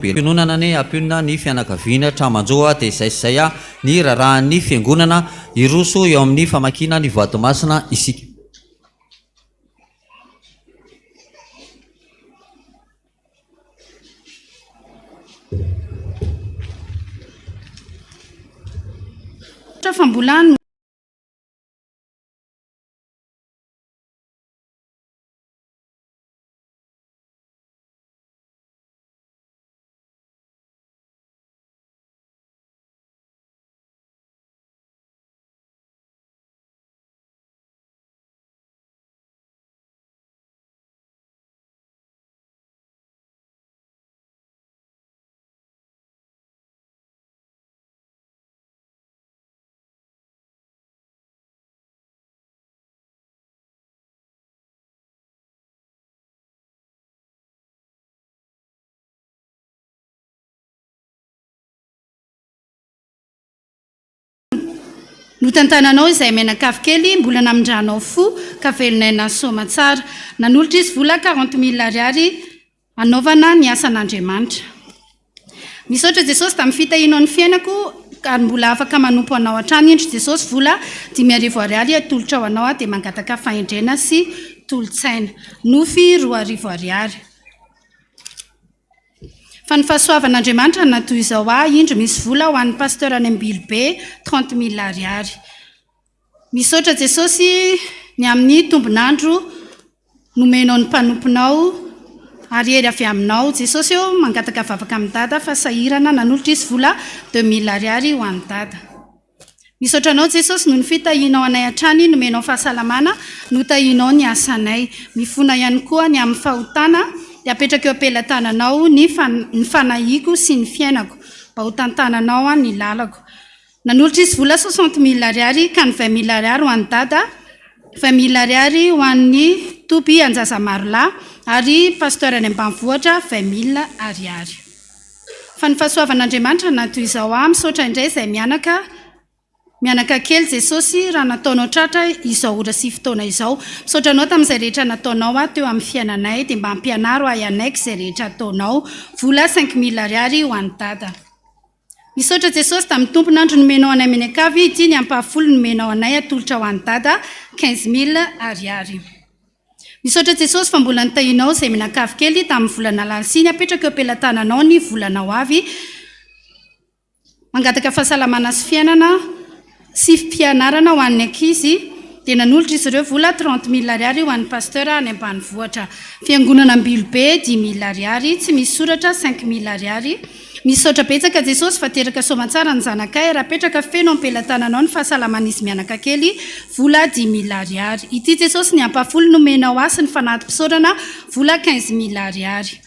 Fiangonana ny ampionana ny fianakaviana tramanjoa dia izay ny rarahan'ny fiangonana iroso eo amin'ny famakina ny vato-masina isika. Fambolano no tantananao izay menakafo kely mbola namindranao fo ka velonay soma tsara nanolotra izy vola 40,000 ariary anaovana ny asan'Andriamanitra. Misaotra Jesosy tamin'ny fitahinao ny fiainako ary mbola afaka manompo anao hatrany indry Jesosy vola 10,000 ariary atolotra ho anao dia mangataka fahendrena sy tolotsaina nofy 2,000 ariary. Fa ny fahasoavan'Andriamanitra natoy izao indro misy vola ho an'ny pasteur any Ambilobe 30,000 ariary. Misaotra Jesosy ny amin'ny tombonandro nomenao ny mpanomponao ary hery avy aminao Jesosy eo mangataka vavaka amin'ny dada fa sahirana nanolotra izy vola 2,000 ariary ho an'ny dada. Misaotra anao Jesosy no ny fitahinao anay hatrany nomenao fahasalamana no tahinao ny asanay mifona ihany koa ny amin'ny fahotana dia apetraka eo ampelantananao ny fanahiko sy ny fiainako mba ho tantananao ny lalako. Nanolotra izy vola 60,000 ariary ka ny 20,000 ariary ho an'ny dada, 20,000 ariary ho an'ny toby anjaza marolahy ary pasteur any ambanivohitra 20,000 ariary. Fa ny fahasoavan'Andriamanitra natoy izao misaotra indray izay mianaka kely Jesosy raha nataonao tratra izao ora sy fotoana izao. Misaotra anao tamin'izay rehetra nataonao teo amin'ny fiainanay dia mba hampianaro ayanaiky izay rehetra ataonao vola 5,000 ariary ho an'ny dada. Misaotra Jesosy tamin'ny tomponandro nomenao anay menakavy ity ny ampahafolo nomenao anay atolotra ho an'ny dada 15,000 ariary. Misaotra Jesosy fa mbola nitahinao izay menakavy kely tamin'ny volana Alasiny apetraka eo ampelantananao ny volana ho avy mangataka fahasalamana sy fiainana sy fianarana ho an'ny ankizy dia nanolotra izy ireo vola 30,000 ariary ho an'ny pasteur any ambanivohitra. Fiangonana Ambilobe 10,000 ariary, tsy misy soratra 5,000 ariary. Misaotra betsaka Jesosy fa teraka somatsara ny zanakay raha apetraka feno ampelantananao ny fahasalamanisy mianaka kely vola 10,000 ariary. Ity Jesosy ny ampahafolo nomenao asy ny fanatim-pisaorana vola 15,000 ariary.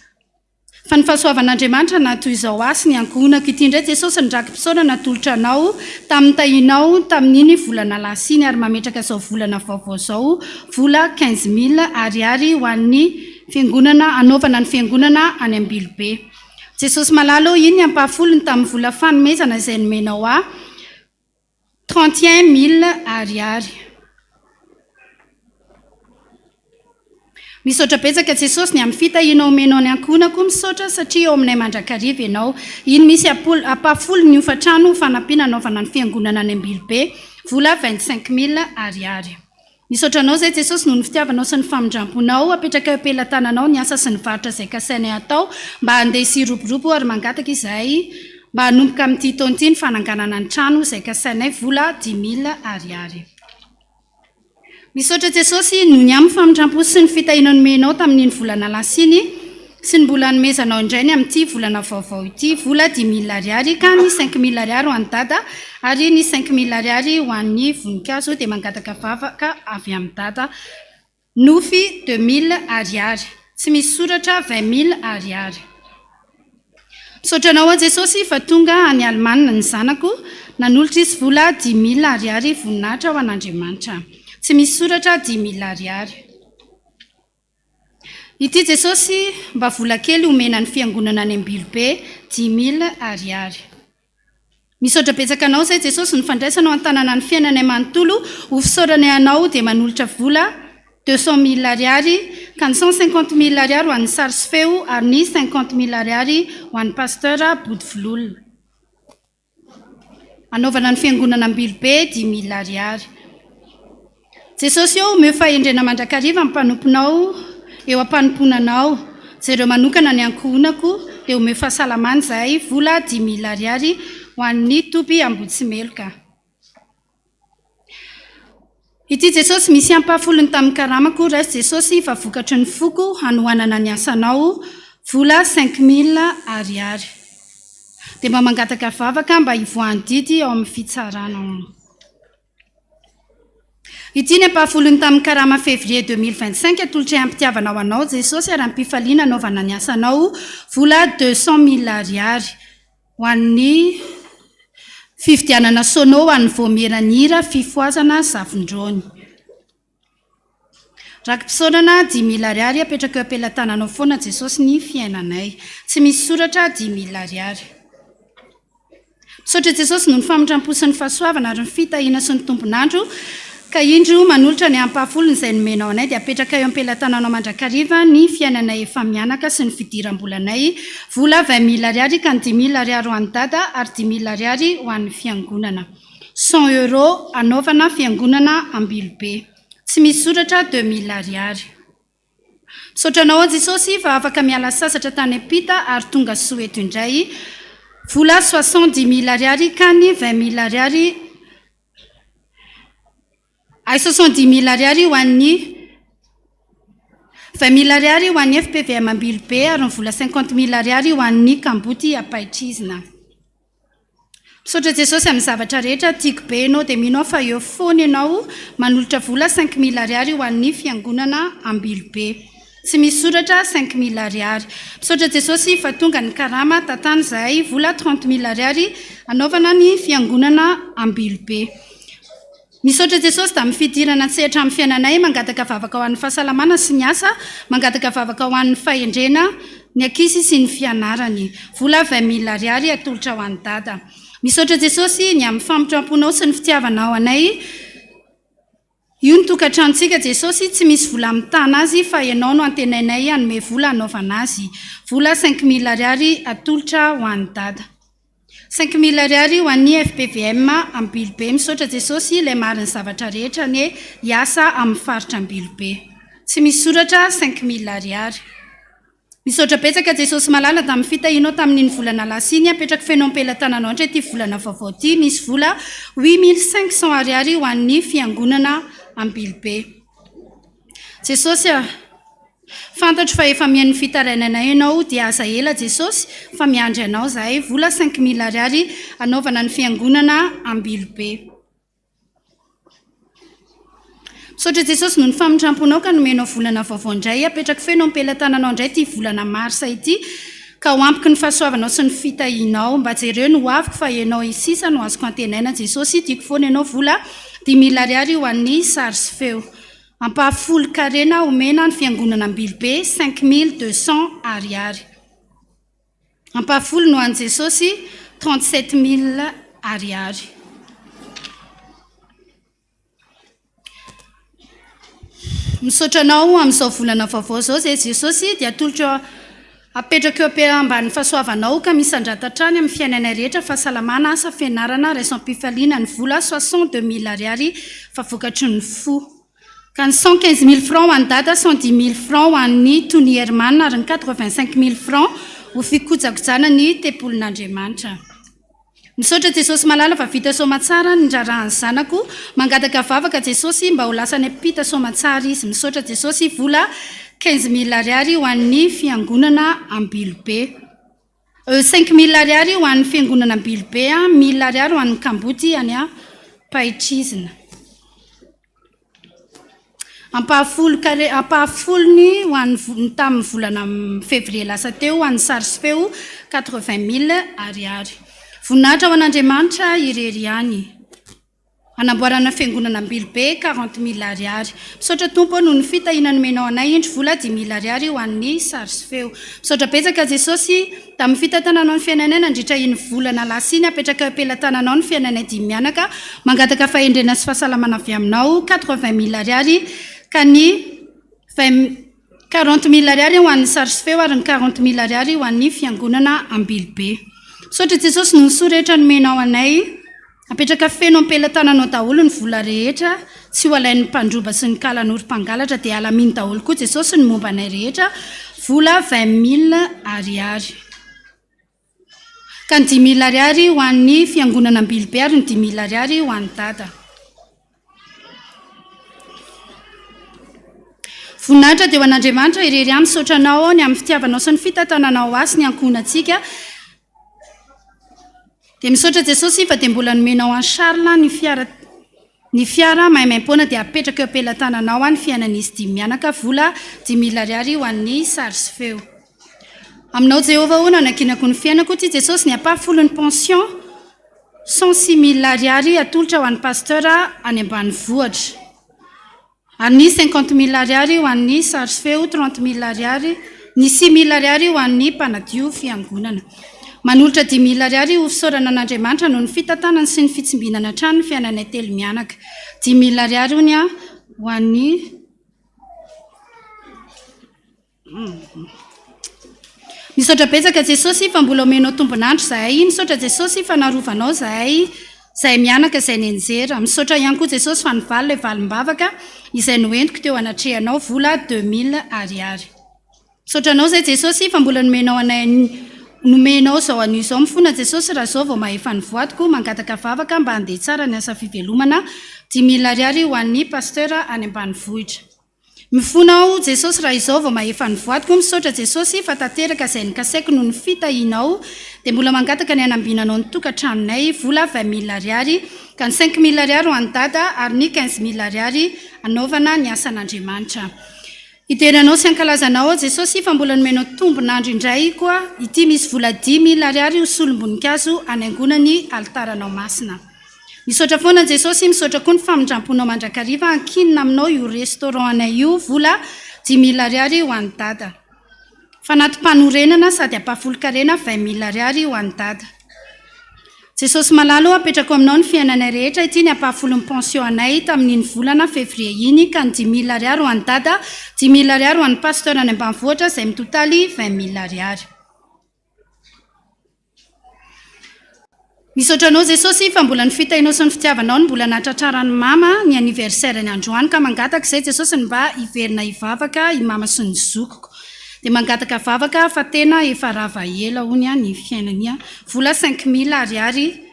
Fa ny fahasoavan'Andriamanitra natoy izao asy ny ankohonako ity indray Jesosy ny rakim-pisaorana atolotra anao tamin'ny tahinao tamin'iny volana Alasiny ary mametraka izao volana vaovao izao vola 15,000 ariary ho an'ny fiangonana anaovana ny fiangonana any Ambilobe. Jesosy malalo iny ampahafolony tamin'ny vola fanomezana izay nomenao 31,000 ariary. Misaotra betsaka Jesosy ny amin'ny fitahinao omenao ny ankohonako misaotra satria eo aminay mandrakariva ianao. Iny misy ampahafolo ny ofatrano fanampiana anaovana ny fiangonana any Ambilobe vola 25,000 ariary. Misaotra anao izay Jesosy noho ny fitiavanao sy ny famindramponao apetraka eo ampelantananao ny asa sy ny varotra izay kasainay atao mba handeha sy roborobro ary mangataka izay mba hanomboka amin'ity taona ity ny fananganana ny trano izay kasainay vola 10,000 ariary. Misaotra Jesosy noho ny amin'ny famindrampo sy ny fitahinao nomenao tamin'iny volana Alasiny sy ny mbola nomezanao indray ny amin'ity volana vaovao ity vola 10,000 ariary ka ny 5,000 ariary ho an'ny dada ary ny 5,000 ariary ho an'ny voninkazo dia mangataka vavaka avy amin'ny dada nofy 2,000 ariary, tsy misy soratra 20,000 ariary. Misaotra anao Jesosy fa tonga any Alemana ny zanako nanolotra izy vola 10,000 ariary voninahitra ho an'Andriamanitra, tsy misy soratra 10,000 ariary. Ity Jesosy mba vola kely omena ny fiangonana any Ambilobe 10,000 ariary. Misaotra betsaka anao izay Jesosy ny fandraisanao an-tanàna ny fiainanay manontolo ho fisaoranay anao dia manolotra vola 200 000 ariary ka ny 150 000 ariary ho an'ny sary sy feo ary ny 50 000 ariary ho an'ny pasteur Bodivololona. Anaovana ny fiangonana Ambilobe 10 000 ariary. Jesosy eo omeo fahendrena mandrakariva amin'ny mpanomponao eo am-panomponanao. Jereo manokana ny ankohonako dia omeo fahasalamana izay vola 10 000 ariary ho an'ny Toby Ambotsimeloka. Ity Jesosy misy ampafolony tamin'ny karamako resy Jesosy fa vokatry ny foko hanohanana ny asanao vola 5 000 ariary. Dia mba mangataka vavaka mba hivoahany didy ao amin'ny fitsaranao. Ity ny ampafolony tamin'ny karama février 2025 atolotra ampitiavana ho anao Jesosy ary ampifaliana anaovana ny asanao vola 200 000 ariary ho an'ny fifidianana sono an'ny voameranira fifoazana zavondrony. Rakim-pisaonana 10 000 ariary apetraka eo ampelantananao foana Jesosy ny fiainanay. Tsy misy soratra 10 000 ariary. Misaotra Jesosy noho ny famotram-po sy ny fahasoavana ary ny fitahiana sy ny tombonandro ka indro manolotra ny ampafolony izay nomenao anay dia apetraka eo ampelantananao mandrakariva ny fiainanay efa mianaka sy ny fidiram-bolanay vola 20 000 ariary ka ny 10 000 ariary ho an'ny dada ary 10 000 ariary ho an'ny fiangonana. 100 € anaovana fiangonana Ambilobe. Tsy misy soratra 2 000 ariary. Misaotranao Jesosy fa afaka miala sasatra tany ampita ary tonga Soweto indray vola 70 000 ariary ka ny 20 000 ariary 70 000 ariary ho an'ny 20 000 ariary ho an'ny FPVM Ambilobe ary vola 50 000 ariary ho an'ny Kamboty Apaitrizina. Misaotra Jesosy amin'ny zavatra rehetra tiako be ianao dia minao fa eo foana ianao manolotra vola 5 000 ariary ho an'ny fiangonana Ambilobe. Tsy misy soratra 5 000 ariary. Misaotra Jesosy fa tonga ny karama tatany izay vola 30 000 ariary anaovana ny fiangonana Ambilobe. Misaotra Jesosy da mifidirana sehatra amin'ny fiainanay mangataka vavaka ho an'ny fahasalamana sy ny asa, mangataka vavaka ho an'ny fahendrena, ny ankizy sy ny fianarany. Vola 20 000 ariary atolotra ho an'ny dada. Misaotra Jesosy ny amin'ny famotram-ponao sy ny fitiavanao anay. Io ny tokantranontsika Jesosy tsy misy vola mitana azy fa ianao no antenainay hanome vola anaovana azy. Vola 5 000 ariary atolotra ho an'ny dada. 5 000 ariary ho an'ny FPVM Ambilobe. Misaotra Jesosy ilay mariny zavatra rehetra ny hiasa amin'ny faritra Ambilobe. Tsy misy soratra 5 000 ariary. Misaotra betsaka Jesosy malala tamin'ny fitahianao tamin'iny volana lasiny apetraka fenao ampelantananao indray ity volana vaovao ity misy vola 8 500 ariary ho an'ny fiangonana Ambilobe. Jesosy fantatro fa efa mihain'ny fitarainana ianao dia aza ela Jesosy fa miandry anao zahay vola 5 000 ariary anaovana ny fiangonana Ambilobe. Misaotra Jesosy noho ny famotram-ponao ka nomenao volana vaovao indray apetraka fenao ampelantananao indray ity volana marsa ity ka ho ampiky ny fahasoavanao sy ny fitahianao mba jereo no aviko fa ianao isisa no azoko antenaina Jesosy tiako foana ianao vola 10 000 ariary ho an'ny sary sy feo. Ampahafolo karena omena ny fiangonana Ambilobe 5 200 ariary. Ampahafolo no an'i Jesosy 37 000 ariary. Misaotranao amin'izao volana vaovao izao izay Jesosy dia atolotra apetraka eo ambany fahasoavanao ka misandratan-trany amin'ny fiainana rehetra fahasalamana asa fianarana raisam-pifaliana ny vola 62 000 ariary fa vokatry ny fo. Ka ny 115 000 francs ho an'ny dada, 110 000 francs ho an'ny Tony Herman ary ny 85 000 francs ho fikojakojana ny tempolin'Andriamanitra. Misaotra Jesosy malala fa vita somatsara ny rarahany zanako, mangataka vavaka Jesosy mba ho lasa ny ampita somatsara izy. Misaotra Jesosy vola 15 000 ariary ho an'ny fiangonana Ambilobe. 5 000 ariary ho an'ny fiangonana Ambilobe, 1 000 ariary ho an'ny Kamboty any Paitrizina. Ampahafolony ho an'ny tamin'ny volana février lasa teo ho an'ny sary sy feo 80 000 ariary. Voninahitra ho an'Andriamanitra irery ihany. Anamboarana fiangonana Ambilobe 40 000 ariary. Misaotra Tompo noho ny fitahiana nomenao anay indro vola 10 000 ariary ho an'ny sary sy feo. Misaotra betsaka Jesosy tamin'ny fitantananao ny fiainanay nandritra iny volana lasiny apetraka ampelantananao ny fiainanay dimy mianaka mangataka fahendrena sy fahasalamana avy aminao 80 000 ariary ka ny 40 000 ariary ho an'ny sary sy feo ary ny 40 000 ariary ho an'ny fiangonana Ambilobe. Misaotra Jesosy no soa rehetra nomenao anay, apetraka feno ampelantananao daholo ny vola rehetra, tsy ho alain'ny mpandroba sy ny kalan'orom-pangalatra dia alaminy daholo koa Jesosy ny momba anay rehetra, vola 20 000 ariary. Ka ny 10 000 ariary ho an'ny fiangonana Ambilobe ary ny 10 000 ariary ho an'ny dada. Voninahitra dia ho an'Andriamanitra irery amin'ny misaotra anao ny amin'ny fitiavanao sy ny fitantananao azy ny ankonantsika. Dia misaotra Jesosy fa dia mbola nomenao an'i Charles ny fiara maimaimpona dia apetraka eo ampelantananao ny fiainan'izy 10 mianaka, vola 10 000 ariary ho an'ny sary sy feo. Aminao Jehovah ho nanakinako ny fiainako ty Jesosy ny apafolo ny pension 106 000 ariary atolotra ho an'ny pasteur any ambanivohitra. Ary ny 50 000 ariary ho an'ny sary sy feo, 30 000 ariary, ny 6 000 ariary ho an'ny mpanadio fiangonana. Manolotra 10 000 ariary ho fisaorana an'Andriamanitra noho ny fitantanana sy ny fitsimbinana trano ny fiainanay telo mianaka. 10 000 ariary honya ho an'ny misaotra betsaka Jesosy fa mbola omenao tombonandro zahay, misaotra Jesosy fa narovanao zahay mianaka izay nenjera. Misaotra ihany koa Jesosy fa nivaly ilay valim-bavaka izay noentiko teo anatrehanao, vola 2 000 ariary. Misaotra anao zay Jesosy fa mbola nomenao zao anio zao mifona Jesosy raha zao vao mahefa nivoatiko mangataka vavaka mba handeha tsara ny asa fivelomana, 10 000 ariary ho an'ny pasteur any ambanivohitra. Mifonao Jesosy raha izao vao mahefa nivoatiko, misaotra Jesosy fa tanteraka izay nikasaiko noho ny fitahinao dia mbola mangataka ny hanambinanao ny tokantranonay, vola 20 000 ariary, ka ny 5 000 ariary ho an'ny dada ary ny 15 000 ariary anaovana ny asan'Andriamanitra. Iteranao sy ankalazanao Jesosy fa mbola nomenao tombonandro indray koa ity misy vola 10 000 ariary ho solom-boninkazo anaingona ny altaranao masina. Misaotra foana Jesosy, misaotra koa ny famindramponao mandrakariva ankinina aminao io restaurant anay io, vola 10 000 ariary ho an'ny dada. Fanatim-panorenana sady apafolo-karena 20 000 ariary ho an'ny dada. Jesosy malalo apetrako aminao ny fiainanay rehetra, ity ny apafolo ny pension anay tamin'iny volana février iny, ka ny 10 000 ariary ho an'ny dada, 10 000 ariary ho an'ny pasteur any ambanivohitra izay mitotaly 20 000 ariary. Misaotra anao Jesosy fa mbola ny fitahinao sy ny fitiavanao ny mbola natratrarany mama ny anniversaire ny androany, ka mangataka izay Jesosy ny mba hiverina hivavaka i mama sy ny zokiko. Dia mangataka vavaka fa tena efa rava ela hony ny fiainania, vola 5 000 ariary.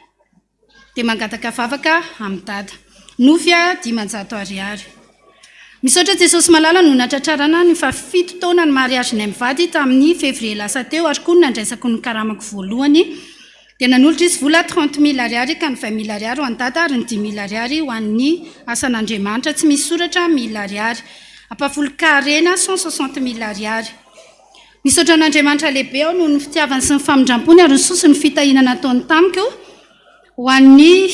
Dia mangataka vavaka amin'ny dada, nofia 500 ariary. Misaotra Jesosy malala no natratrarana ny fa 7 taona ny mariage ny mivady tamin'ny février lasa teo, ary koa nandraisako ny karamako voalohany. Dia nanolotra izy vola 30 000 ariary, ka ny 20 000 ariary ho an'ny dada ary ny 10 000 ariary ho an'ny asan'Andriamanitra, tsy misy soratra 1 000 ariary. Apafolo-karena 160 000 ariary. Misaotra an'Andriamanitra lehibe ao noho ny fitiavany sy ny famindrampony ary ny sosi ny fitahinana ataony tamiko ho an'ny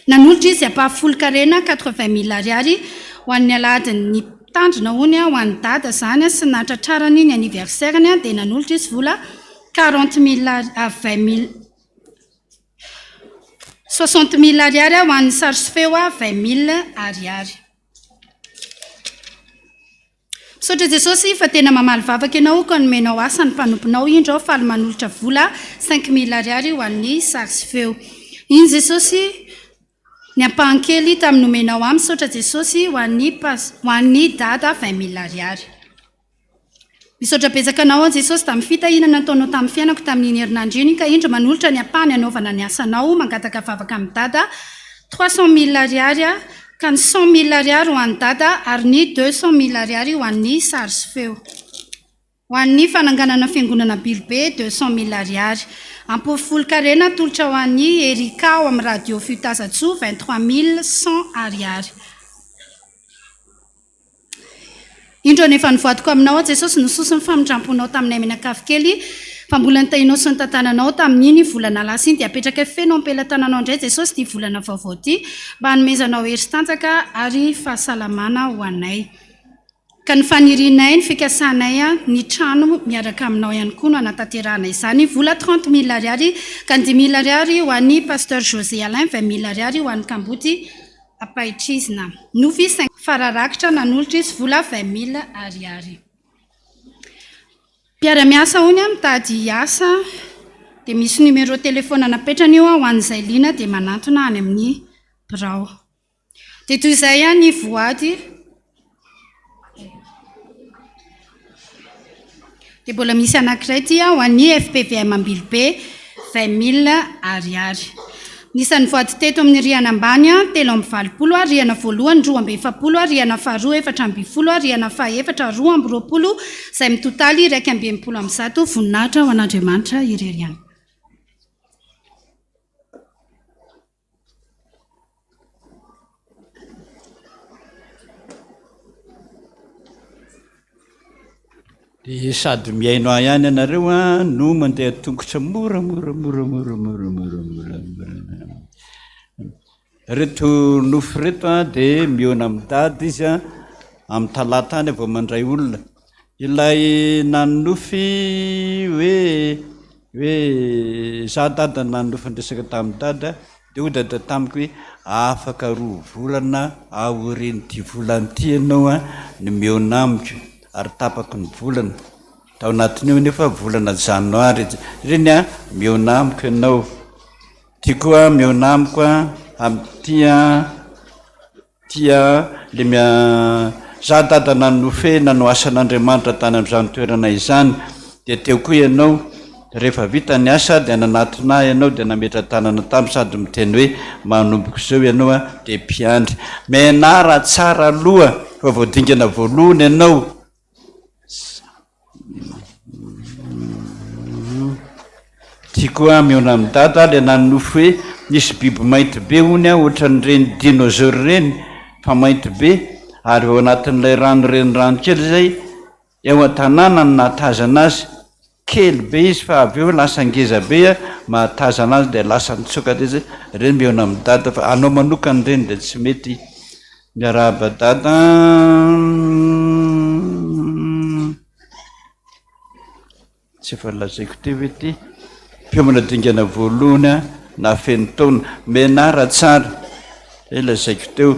nanolotra izy apafolo-karena 80 000 ariary ho an'ny aladiny tandrina hony ho an'ny dada zany sy natratrarany ny anniversaireny, dia nanolotra izy vola 40 000 60 000 ariary ho an'ny sary sy feo 20 000 ariary. Misaotra Jesosy fa tena mamaly vavaka ianao ka nomenao asa ny mpanomponao indro faly manolotra vola 5 000 ariary ho an'ny sary sy feo. Iny Jesosy ny ampahankely tamin'ny nomenao amin'ny, misaotra Jesosy ho an'ny dada 20 000 ariary. Misaotra betsaka anao Jesosy tamin'ny fitahinana nataonao tamin'ny fiainako tamin'iny herinandro iny, ka indro manolotra ny ampahany anaovana ny asanao, mangataka vavaka amin'ny dada 300 000 ariary, ka ny 100 000 ariary ho an'ny dada ary ny 200 000 ariary ho an'ny sary sy feo. Ho an'ny fananganana fiangonana Ambilobe 200 000 ariary. Ampofolo-karena tolotra ho an'ny Erika ao amin'ny radio Fiotazatso 23 100 ariary. Indro nefa nivoatiko aminao Jesosy nososi ny famindramponao taminay menakafy kely, fa mbola nitahinao sy ny tantananao tamin'iny volana lasa iny, dia apetraka feno ampelantananao indray Jesosy ty volana vaovao ty, mba hanomezanao hery sy tanjaka ary fahasalamana ho anay. Ka ny fanirinay ny fikasanay ny trano miaraka aminao ihany koa no anatanterahana izany, vola 30 000 ariary, ka ny 10 000 ariary ho an'ny pasteur José Alain, 20 000 ariary ho an'ny Kamboty apaitrizina novy fararakitra nanolotra izy vola 20 000 ariary. Mpiara-miasa hony a mitady asa dia misy numéro telefona napetrany io ho an'izay liana dia manantona any amin'ny birao. Dia toy izay a ny voady dia mbola misy anankiray ty ho an'ny FPVM Ambilobe 20 000 ariary. Nisan'ny voady teto amin'ny rihana ambany a 320, rihana voalohany 240, rihana faharoa 420, rihana fahaefatra 220, izay mitotaly 120 voninahitra ho an'Andriamanitra irery ihany. Dia sady miaino ahy ihany ianareo a no mandeha tongotra reto nofo reto a dia miona midady izy a amin'ny talata any vao mandray olona. Ilay nanofy hoe za dada nanofy ndresaka tamin'ny dada dia odada tamiko hoe afaka 2 volana aorian'ity volan'ity ianao a ny miona amiko ary tapako ny volana tao anatin'io nefa volana janoary reny a miona amiko ianao ty koa miona amiko a amin'tia le za dada nanofy nanao asan'Andriamanitra tany amin'izany toerana izany dia teo koa ianao rehefa vita ny asa dia nanatona ianao dia nametra tanana tamy sady miteny hoe manomboko zao ianao a dia mpiandry menara tsara aloha fa voadingana voalohany ianao. Ty koa miona amin'ny dada le nanofy hoe nisy biby mainty be hony a ohatran'ireny dinosaure reny fa mainty be ary ao anatin'ilay rano reny rano kely zay eo an-tanàna ny nahatazana azy kely be izy fa avy eo lasa ngeza be a mahatazana azy dia lasa nitsoka de zay reny miona amin'ny dada fa anao manokany reny dia tsy mety miarahaba dada. Tsy efa lazaiko teo hoe ty mpiomana dingana voalohany a na feno taona menara tsara lazaiko teo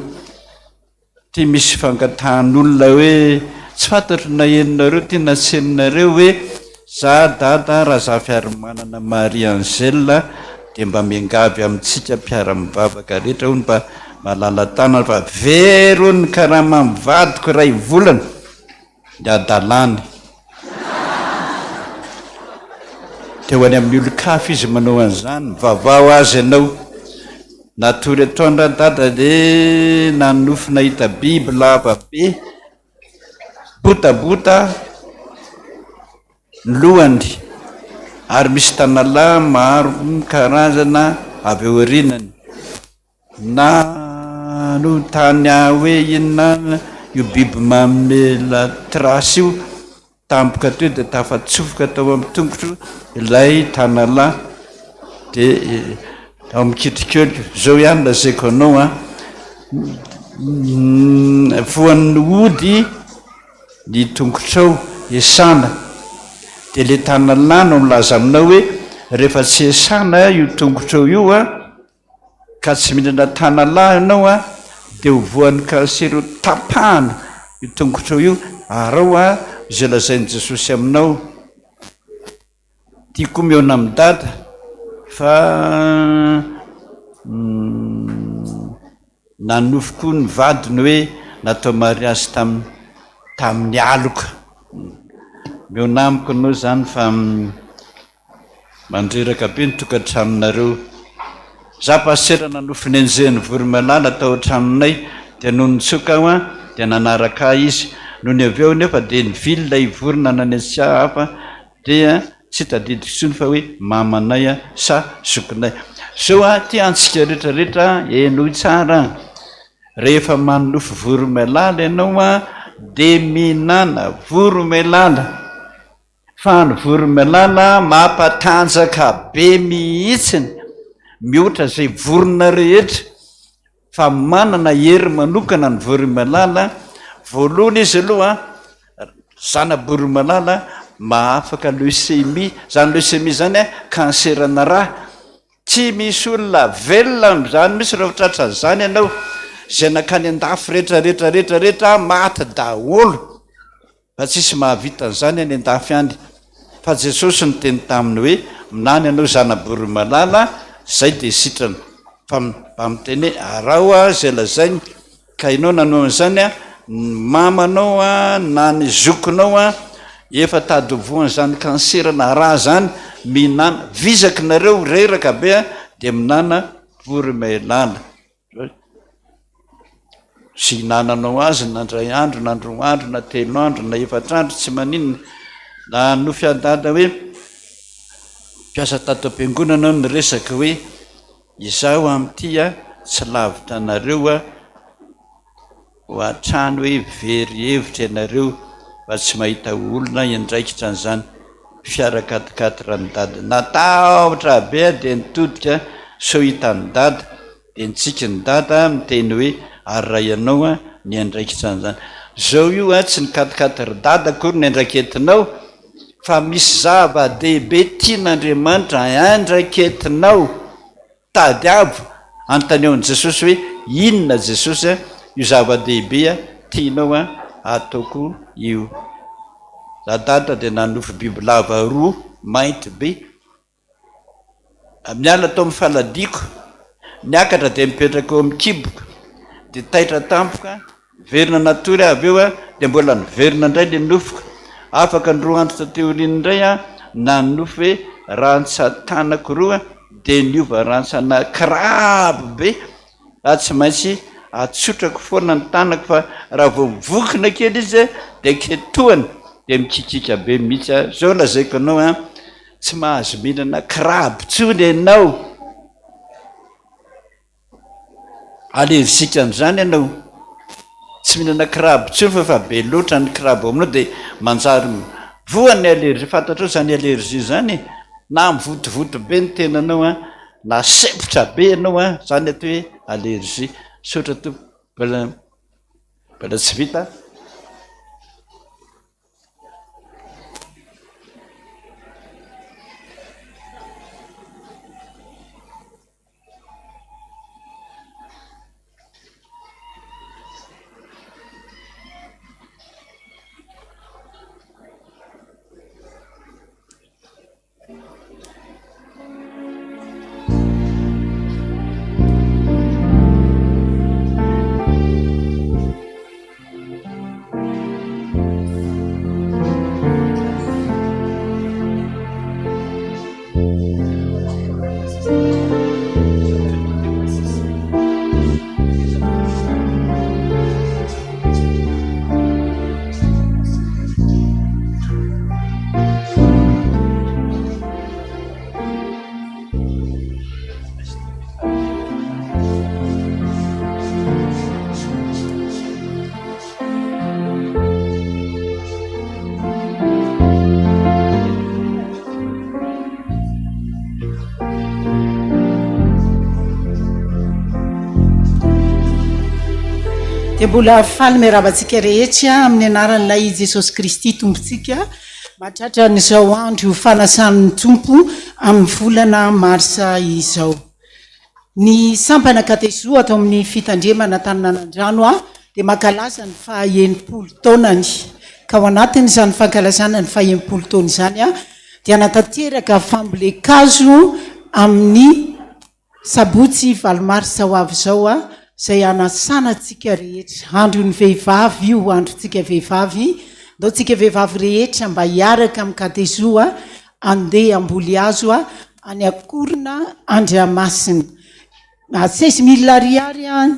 ty misy fangatahan'olona hoe tsy fantatro na eninareo ty natseninareo hoe za dada raha za fiaramanana Marie Angèle dia mba miangavy amintsika mpiara-mivavaka rehetra ho mba malala tanana fa very ny karama mivadiko ray volana dia adalany teo any amin'ny olo-kafy izy manao an'izany mivavao azy ianao natory ataondra dada dia nanofy nahita biby lava be botabota lohany ary misy tanalahy maro karazana avy eo arinany na no tany hoe inona io biby mamela trasy io tampoka teo dia tafatsofoka tao amin'ny tongotro ilay tanalahy dia ao mikitrikely zao ihany lazaiko anao a foan'ny ody ny tongotrao esana dia le tanalahy no milaza aminao hoe rehefa tsy esana io tongotrao io a ka tsy mihinana tanalahy ianao a dia ho voan'ny kansero tapahana io tongotrao io arao a izay lazain'i Jesosy aminao. Ty koa miona amin'ny dada fa nanofy koa ny vadiny hoe natao mariazy tamin'ny aloka miona amiko anao zany fa mandreraka be ny tokantraminareo. Za pasera nanofy ny anjeny voromalala tao an-tranonay dia noho nitsoka aho a dia nanaraka ahy izy noho ny avy eo nefa dia nivily lay vorona nanetsika hafa dia tsy tadidiko tsony fa hoe mamanay a sa zokinay zao a ty antsika rehetrarehetra enoy tsara rehefa manofy voromalala ianao a dia mihinana voromalala fa ny voromalala mampatanjaka be mihitsiny mihoatra zay vorona rehetra fa manana hery manokana ny voromalala. Voalohany izy aloha zana voromalala mahafaka leucémie zany leucémie zany a kanserana rà tsy misy olona velona am'izany misy raha tratra zany ianao zay nakany an-dafo rehetrarehetrarehetrarehetra maty daholo fa tsisy mahavitan'izany any an-dafy any fa jesosy ny teny taminy hoe minany ianao zanabory malala zay de sitrana fa miteny hoe arao a zay lazainy ka ianao nanao an'izany a mamanao a na ny zokonao a efa tadovoan'izany kanserana raha zany mihinana vizaky nareo reraka be a de minana bory mailala sy hinananao azy nandray andro nandroandro na telo andro na efatr'andro tsy maninona na no fiandada hoe mpiasa tato am-piangonana ny resaka hoe izaho am'ty a tsy lavitra anareo a ho atrano hoe very hevitra ianareo fa tsy mahita olona indraikitra an'izany fiarakatikaty ranodada natahotra be a de nitodika so hitany dada de nitsika ny dada miteny hoe ary raha ianao a ny andraikitra an'izany zao io a tsy nikatikaty ry-dada kory ny andraiketinao fa misy zava-dehibe tian'Andriamanitra andraiketinao tady avo antaneo an' Jesosy hoe inona Jesosy a io zava-dehibe a tianao a ataoko io za dada de nanofo bibilava roa mainty be miala tao amin'ny faladiko niakatra de mipetraka eo amin'ny kiboko de taitra tampoka verina natory avy eo a de mbola niverina indray le nofoka afaka ny roa andro tateoriny indray a na nofo hoe rantsan-tanako roa de niova rantsana kirabo be a tsy maintsy atsotrako foana ny tanako fa raha vao mivokina kely izy de ketohany de mikikika be mihitsy a zao lazaiko anao a tsy mahazo mihinana kirabo tsony ianao alerzika an'izany ianao tsy mihinana kirabo tsony fa be loatra ny kirabo aminao de manjary voany alerzi fantatrao zany alerzi zany na mivotovoto be ny tenanao a na sepotra be ianao a zany atao hoe alerzi sotra to bala tsy vita de mbola faly miaravantsika rehetra amin'ny anaran'ilay Jesosy Kristy tompontsika mahatratra n'izao andro fanasan'ny tompo amin'ny volana marsa izao ny sampana katezo atao amin'ny fitandremana taninanandrano a de mankalaza ny faha-enipolo taonany ka ao anatiny izany fankalazana ny faha-enipolo taona izany a dia natateraka fambolekazo amin'ny sabotsy valomarsa ho avy zao a zay anasanatsika rehetra andro ny vehivavy io androtsika vehivavy ndao tsika vehivavy rehetra mba hiaraka amin'ny katezoa andeha amboly azo a any akorona Andriamasina 16,000 ariary a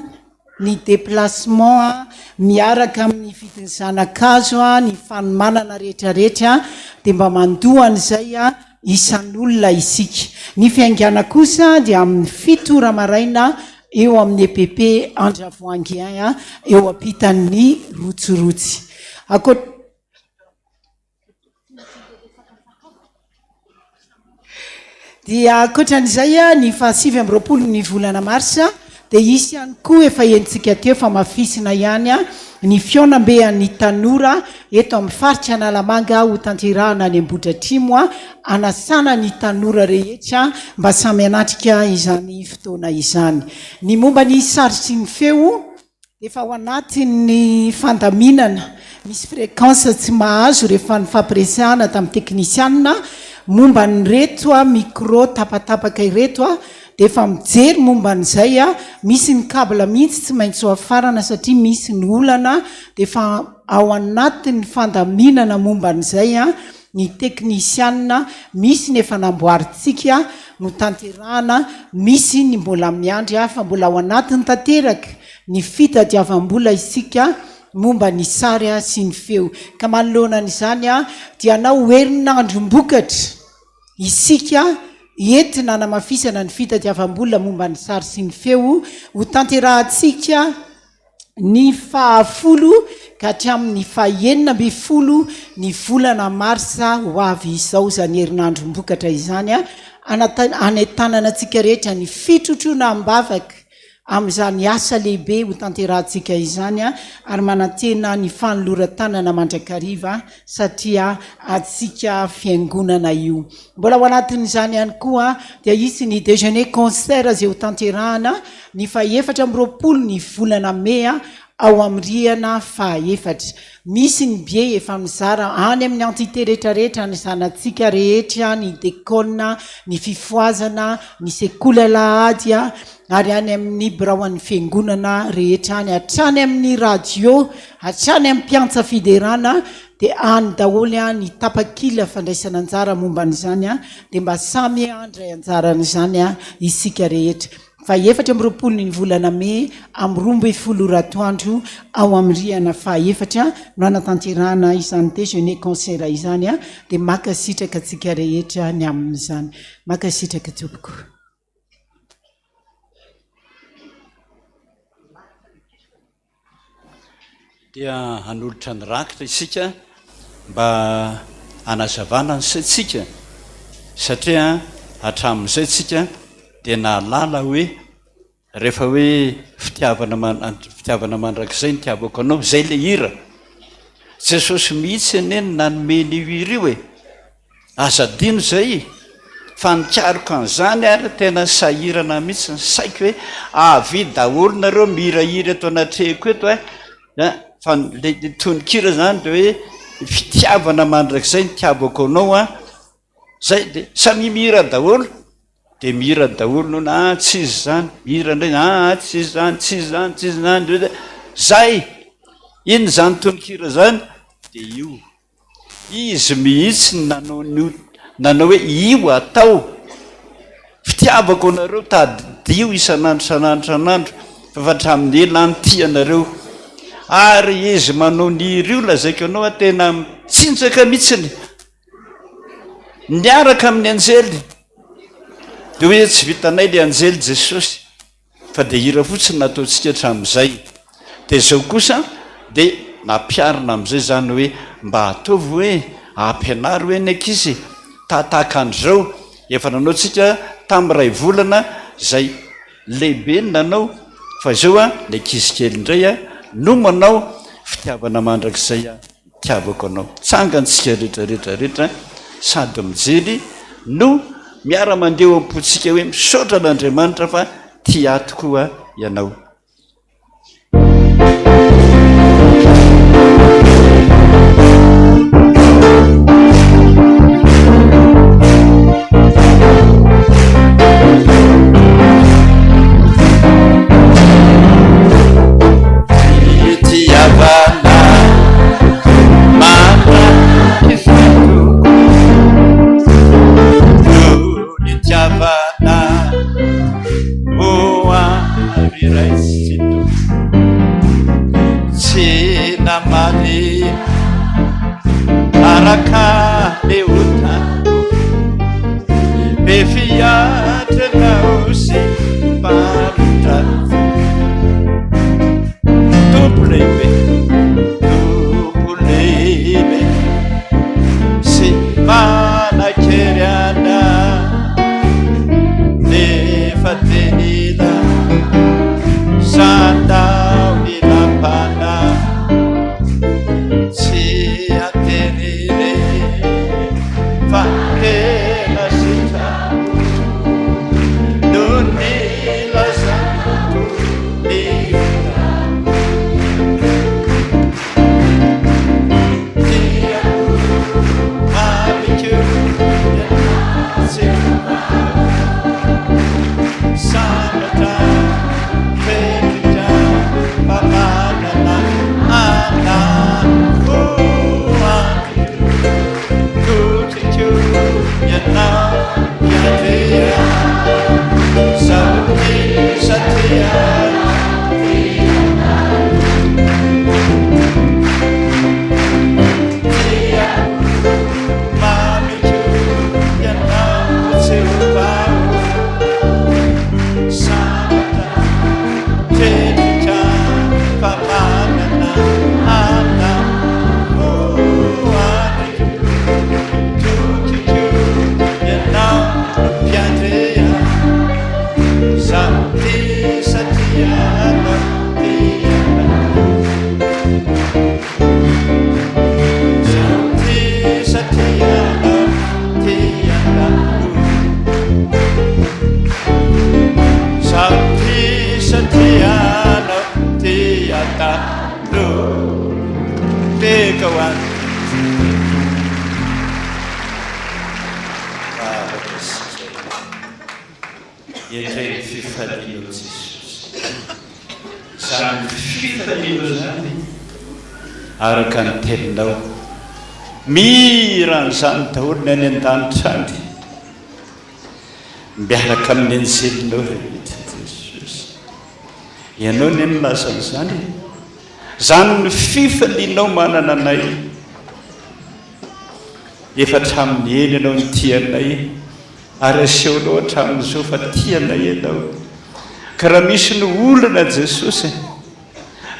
ny déplacement a miaraka amin'ny vidiny zanakazo a ny fanomanana rehetrarehetra de mba mandohany zay a isan'olona isika ny fiaingana kosa dia amin'ny 7 ora maraina eo amin'ny EPP Andravoangy a eo ampitan'ny rotsorotsy dia akoatran'izay a ny fahasivy amby roapolo ny volana marsa de isy ihany koa efa entsika teo fa mafisina ihany a ny fionambean'ny tanora eto amin'ny faritra Analamanga ho tanterahana any Ambohidratrimo a anasana ny tanora rehetra mba samy anatrika izany fotoana izany ny momba ny saritry ny feo efa ao anatin'ny fandaminana misy fréquence tsy mahazo rehefa ny fampiresahana tamin'ny teknisianna momba ny reto a micro tapatapaka ireto a de efa mijery momba n'izay a misy ny kabla mihitsy tsy maintsy ho afarana satria misy ny olana de efa ao anatin'ny fandaminana momba n'izay a ny teknisianna misy ny efa namboaritsika no tanterahana misy ny mbola miandry a fa mbola ao anatiny tanteraka ny fitadiavam-bola isika momba ny sary a sy ny feo ka manoloanan'izany a dia anao herinandrom-bokatra isika entina namafisana ny fitadiavam-bola momba ny sary sy ny feo ho tanterahantsika ny 10 ka hatramin'ny 20 ny volana marsa ho avy izao zany herinandrom-bokatra izany a anatanana antsika rehetra ny fitrotrona ambavaka amin'izany asa lehibe ho tanterahantsika izany a ary manantena ny fanoloran-tanana mandrakariva satria atsika fiangonana io mbola ho anatin'izany ihany koa dia isy ny déjeuner concert zay ho tanterahana ny 7 ny volana mea ao amrihana 7 misy ny bie efa mizara any amin'ny entité rehetrarehetra ny zanatsika rehetra ny dekona ny fifoazana ny sekola lahadya ary any amin'ny biraoan'ny fiangonana rehetra any hatrany amin'ny radio hatrany amin'ny mpiantsa fiderana de any daholo a ny tapakila fandraisana anjara momba n'izany a de mba samy andray anjaran'izany a isika rehetra 7 ny volana me amin'ny 12 ratoandro ao amrihana 7 no anatanterahana izany déjeuner concert izany a de makasitraka atsika rehetra ny amin'izany makasitraka tompoko dia hanolotra ny rakitra isika mba anazavana ny saitsika satria hatramin'izay tsika dia naalala hoe rehefa hoe fitiavana mandrakizay ny tiavako anao zay le hira jesosy mihitsy eneny nanomeny io hira io e azadino zay fa nikaroko an'izany ary tena sahirana mihitsy ny saiko hoe avy daholo nareo mihirahira eto anatrehiko eto fa le tonikira zany de hoe fitiavana mandrakizay ny tiavako anao a zay de samy mihira daholo de mihira daholo no tsy izy zany mihira ndray tsy izy zany tsy izy zany tsy izy zany zay iny zany tonikira zany de io izy mihitsy nanao hoe io atao fitiavako anareo tadio isanandro fa hatramin'ny elany tianareo ary izy manao ny hira io lazaiko anao tena mitsinjaka mihitsiny niaraka amin'ny anjely de hoe tsy vitanay le anjely jesosy fa de hira fotsiny nataontsika hatramin'izay de zao kosa de nampiarina amin'izay zany hoe mba ataovy hoe ampianary hoe ny ankizy tataka an'izao efa nanaotsika tamin'ray volana zay lehibe ny nanao fa zao a le ankizy kely indray a no manao fitiavana mandrakizay a tiavako anao tsangantsika rehetrarehetrarehetra sady mijery no miara mandeha ampotsika hoe misaotra n'Andriamanitra fa tia tokoa ianao araka leotano be fiatrana osy parotra tompo lehibe sy manakeriana nefa tenila sandao ny lampana tsy aterire eka ho any endray ny fifalianao jesosy zany fifalianao zany araka ny teninao miran'izany daholo ny any an-danitra any miaraka amin'ny anjelinao rehetra jesosy ianao ny nylazan'izany zany ny fifalianao manana anay efa hatramin'ny eny ianao ny tianay ary aseonao hatramin'izao fa tianay ianao ka raha misy ny olana jesosy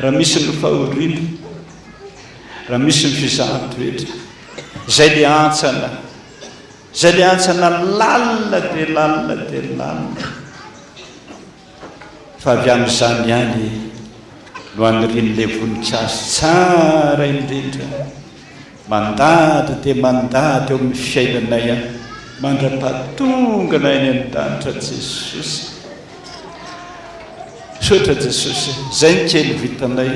raha misy ny fahoriana raha misy ny fizahan-toetra zay le antsana lalina dia lalina dia lalina fa avy amin'izany ihany no anirin'ilay voninkazo tsara indrindra mandady dia mandady eo amin'ny fiainanay a mandra-pahatongana eny an-danitra jesosy sotra jesosy zay ny kely vitanay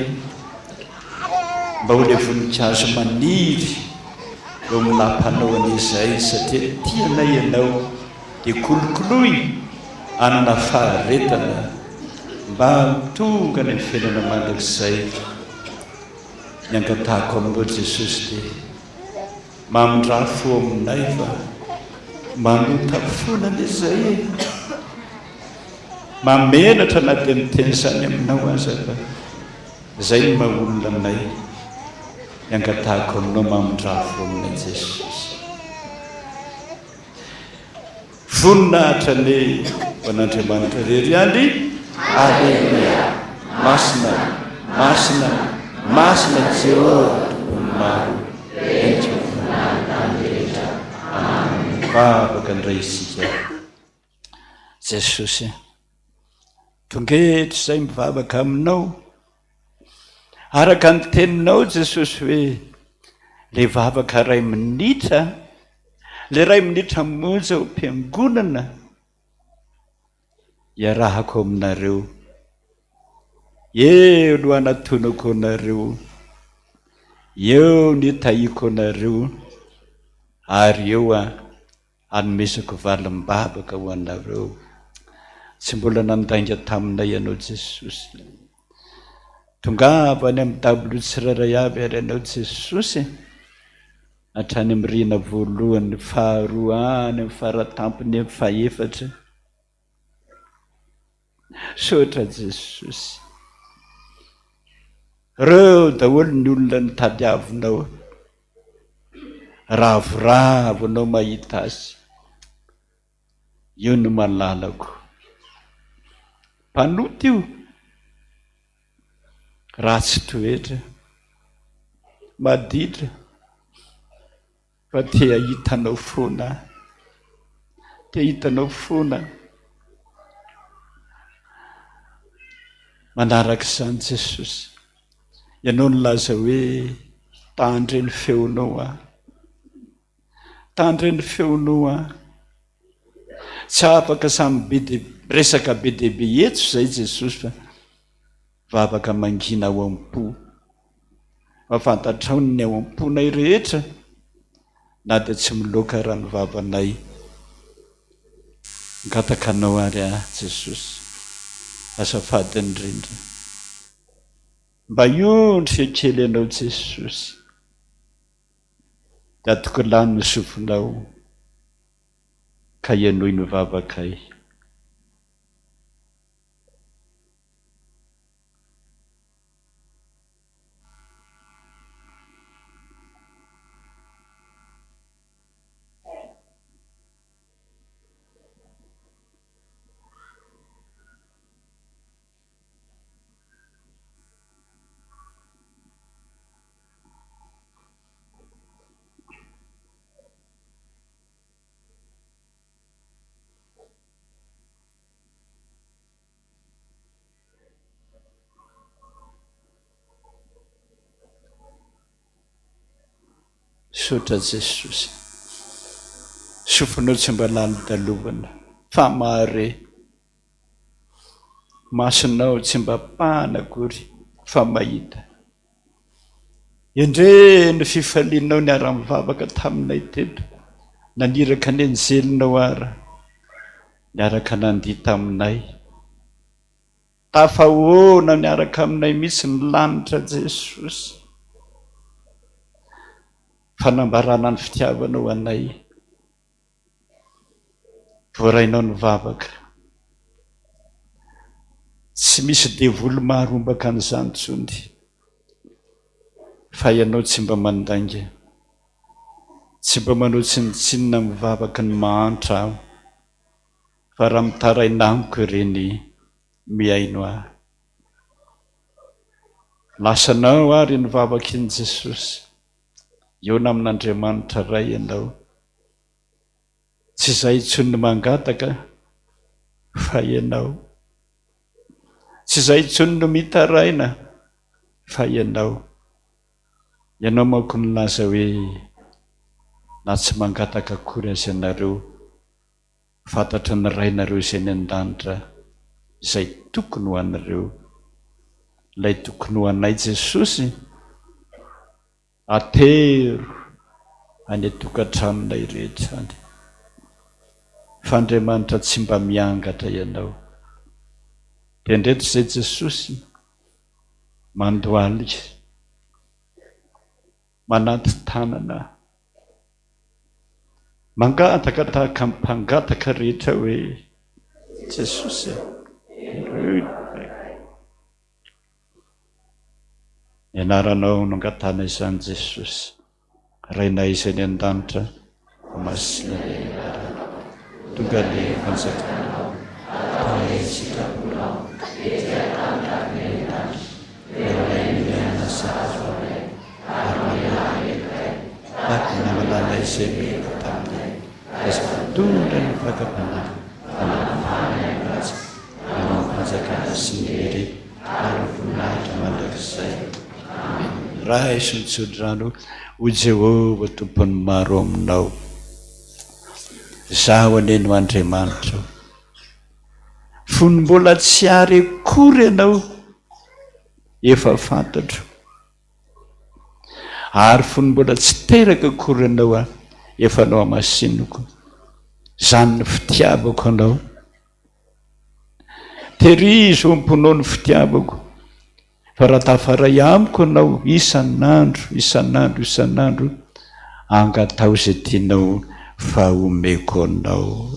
mba ho le voninkazo maniry eo amin'nampanao an'izay satria tianay ianao dia kolokoloy anana faharetana mba mitongana ny fiainana mandrakizay ny angatahako aminao jesosy dia mamindra fo aminay fa manota fonana izay mamenatra na dia miteny zany aminao aza fa zay ny maholona aminay ny angatahako aminao mamindra fo aminay jesosy voninahitra ny van'andriamanitra rery andry alleluia masina masina masina jehova maro enjo voninahitra afaka ndray isika jesosy tongetry zay mivavaka aminao araka ny teninao jesosy hoe le vavaka ray minitra le ray minitra monja ho mpiangonana iarahako aminareo eo no anatonako anareo eo ny tahiko anareo ary eo anomesako valim-babaka ho anareo tsy mbola nandainga taminay ianao jesosy tongavany amin'ny dablo tsiraray avy ary ianao jesosy hatrany amin'ny rina voalohany faharoa any amin'ny faratampony amin'ny fahaefatra sotra jesosy reo daholo ny olona ny tadiavinao ravoravo anao mahita azy io no malalako mpanoty io ratsy toetra maditra fa tea hitanao fona tea hitanao fona manaraka izany jesosy ianao nylaza hoe tandre ny feonao tandre ny feonao tsy afaka samy resaka be dehibe etso zay jesosy fa vavaka mangina ao am-po mafantatrao ny ao am-ponay rehetra na dia tsy miloaka raha ny vavanay ngataka anao ary jesosy azafady indrindra mba iondry fekely ianao jesosy dia atoko lany ny sofinao ka ianoy ny vavakay sotra jesosy sofinao tsy mba lany dalovana fa mahare masonao tsy mba pahana akory fa mahita endre ny fifalinao ny ara-mivavaka taminay teto naniraka ny enjelinao ara niaraka nandia taminay tafahoana niaraka aminay mihitsy ny lanitra Jesosy fanambarana ny fitiavanao anay voarainao ny vavaka tsy misy devolo maharombaka an'izany tsony fa ianao tsy mba mandainga tsy mba manao tsinitsinina mivavaka ny mahantra aho fa raha mitaraina amiko ireny miaino aho lasanao ary ny vavaka iny Jesosy eona amin'Andriamanitra ray ianao tsy izay tsony mangataka fa ianao tsy izay tsony no mitaraina fa ianao manko nilaza hoe na tsy mangataka akory azy ianareo fantatra ny rainareo izay ny an-danitra izay tokony ho anareo ilay tokony ho anay Jesosy atero any atokantranonay rehetra any fa Andriamanitra tsy mba miangatra ianao dia ndreto izay Jesosy mandoaly manaty tanana mangataka tahaka mpangataka rehetra hoe Jesosy ianaranao nangatana izany Jesosy rainay izay ny an-danitra masina tonga le fanjakanao sitraponao namalana izay mety taminay azatondra ny fakapanaka anazy anampanjakana sy ny hery ary voninahitra mandrakizay raha isontsodyrano ho Jehova tompony maro aminao zaho aneno Andriamanitra fony mbola tsy ary akory ianao efa fantatro ary fony mbola tsy teraka akory ianao efa anao amasinoko zany ny fitiavako anao terizo amponao ny fitiavako fa raha tafaray amiko anao isan'andro angatao izay tianao fa omeko anao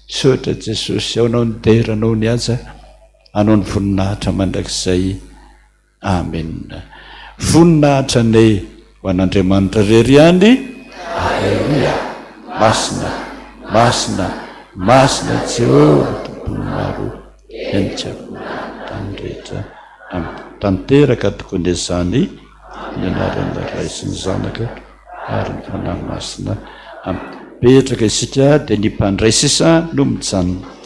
sotra Jesosy aonao ny deranao ny aza anao ny voninahitra mandrakizay amen voninahitra nay ho an'Andriamanitra rery any alleluia masina Jehova tompony maro enitsako tany rehetra tanteraka tokony izany ny anaran'ny Ray sy ny Zanaka ary ny fanahy masina petraka isika dia ny mpandraisisa no mijanona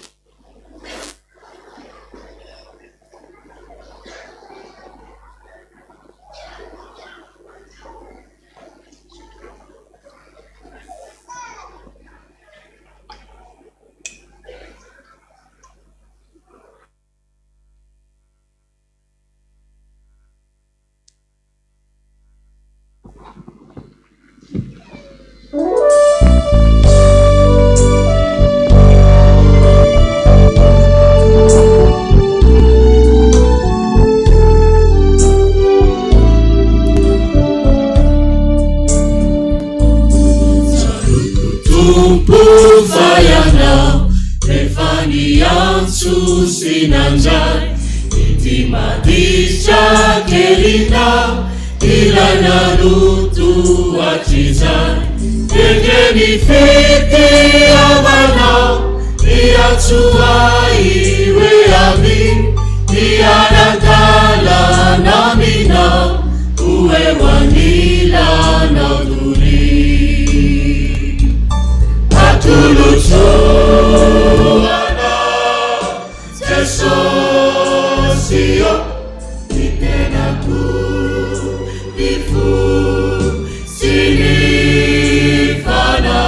Sinifana,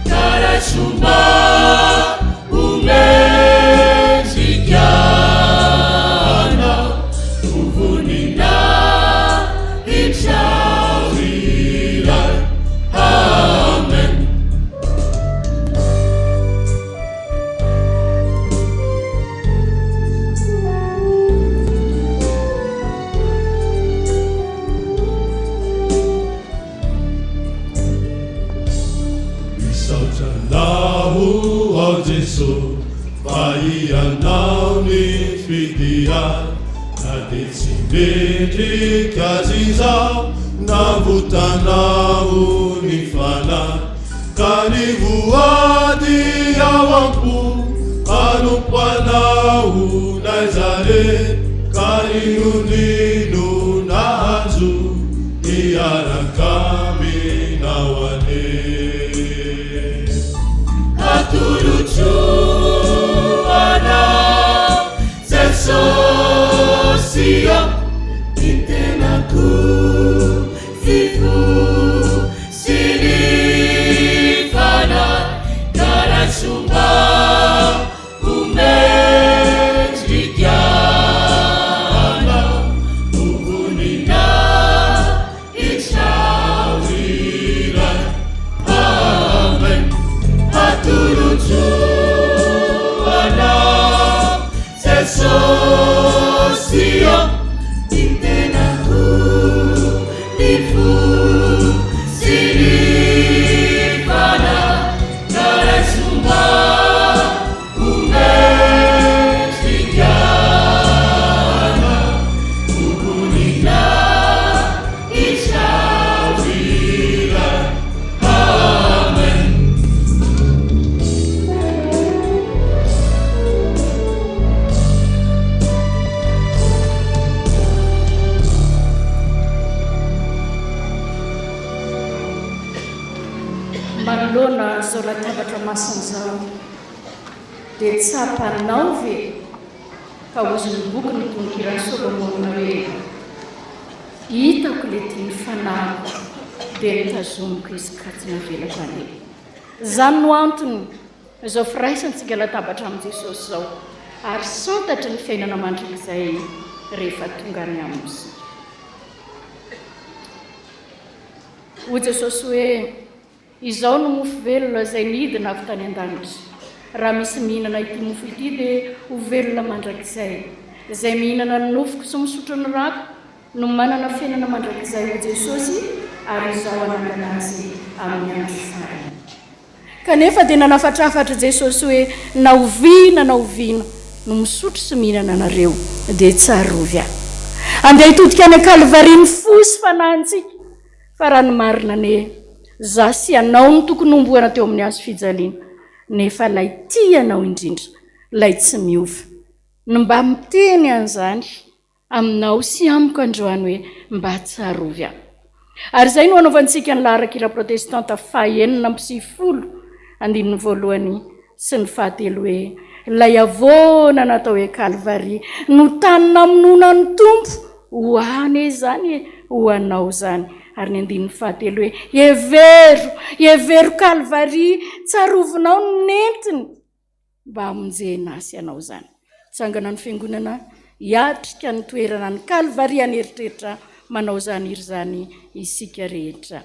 cara chumba, ume. ianao ny fidiany na de tsy mendrika azy izao navotanao ny fanahy ka ny voady ao ampo anompo anao naizare ka inonino nahazo niaraka aminao ane atolotsoanao Jesosio ny tenako vivo sy ny fanahy karasomba umendrikiana uvunina ichawira amen atulutsuanao Jesosio ny tenako vivo sy ny fanahy karasomba umendrikiana uvunina ichawira amen manoloana zao latabatra masina zao dia tsapanao ve ka ozony boky ny tononkirany Solomona hoe hitako le tiany fanahiko dia nitazomiko izy ka tsy navelako ane zany no antony zao firaisantsika latabatra amin'i Jesosy zao ary santatry ny fiainana mandrakizay rehefa tonga any aminy ho Jesosy hoe izao no mofo velona izay nidina avy tany an-danitra raha misy mihinana ity mofo ity dia ho velona mandrakizay izay mihinana ny nofoko sy misotro ny rako no manana fiainana mandrakizay ho Jesosy ary izao anangana azy amin'ny andro farany kanefa dia nanafatrafatra Jesosy hoe na oviana no misotro sy mihinana anareo dia tsarovy aho andeha hitodika any Kalvaria ny fosy fanahintsika fa raha ny marina ane za sy anao ny tokony omboana teo amin'ny azo fijaliana nefa lay tianao indrindra lay tsy miova no mba miteny an'izany aminao sy amiko androany hoe mba tsarovy aho ary izay no anaovantsika ny laharak'ira protestanta 9:10 andininy voalohany sy ny 13 hoe lay avoana natao hoe Kalvaria no tanina aminona ny tompo ho ane zany ho anao zany ary ny andininy 13 hoe evero Kalvaria tsarovinao ny nentiny mba hamonjena asy anao zany tsangana ny fiangonana hiatrika ny toerana ny Kalvaria ny eritreritra manao zany iry zany isika rehetra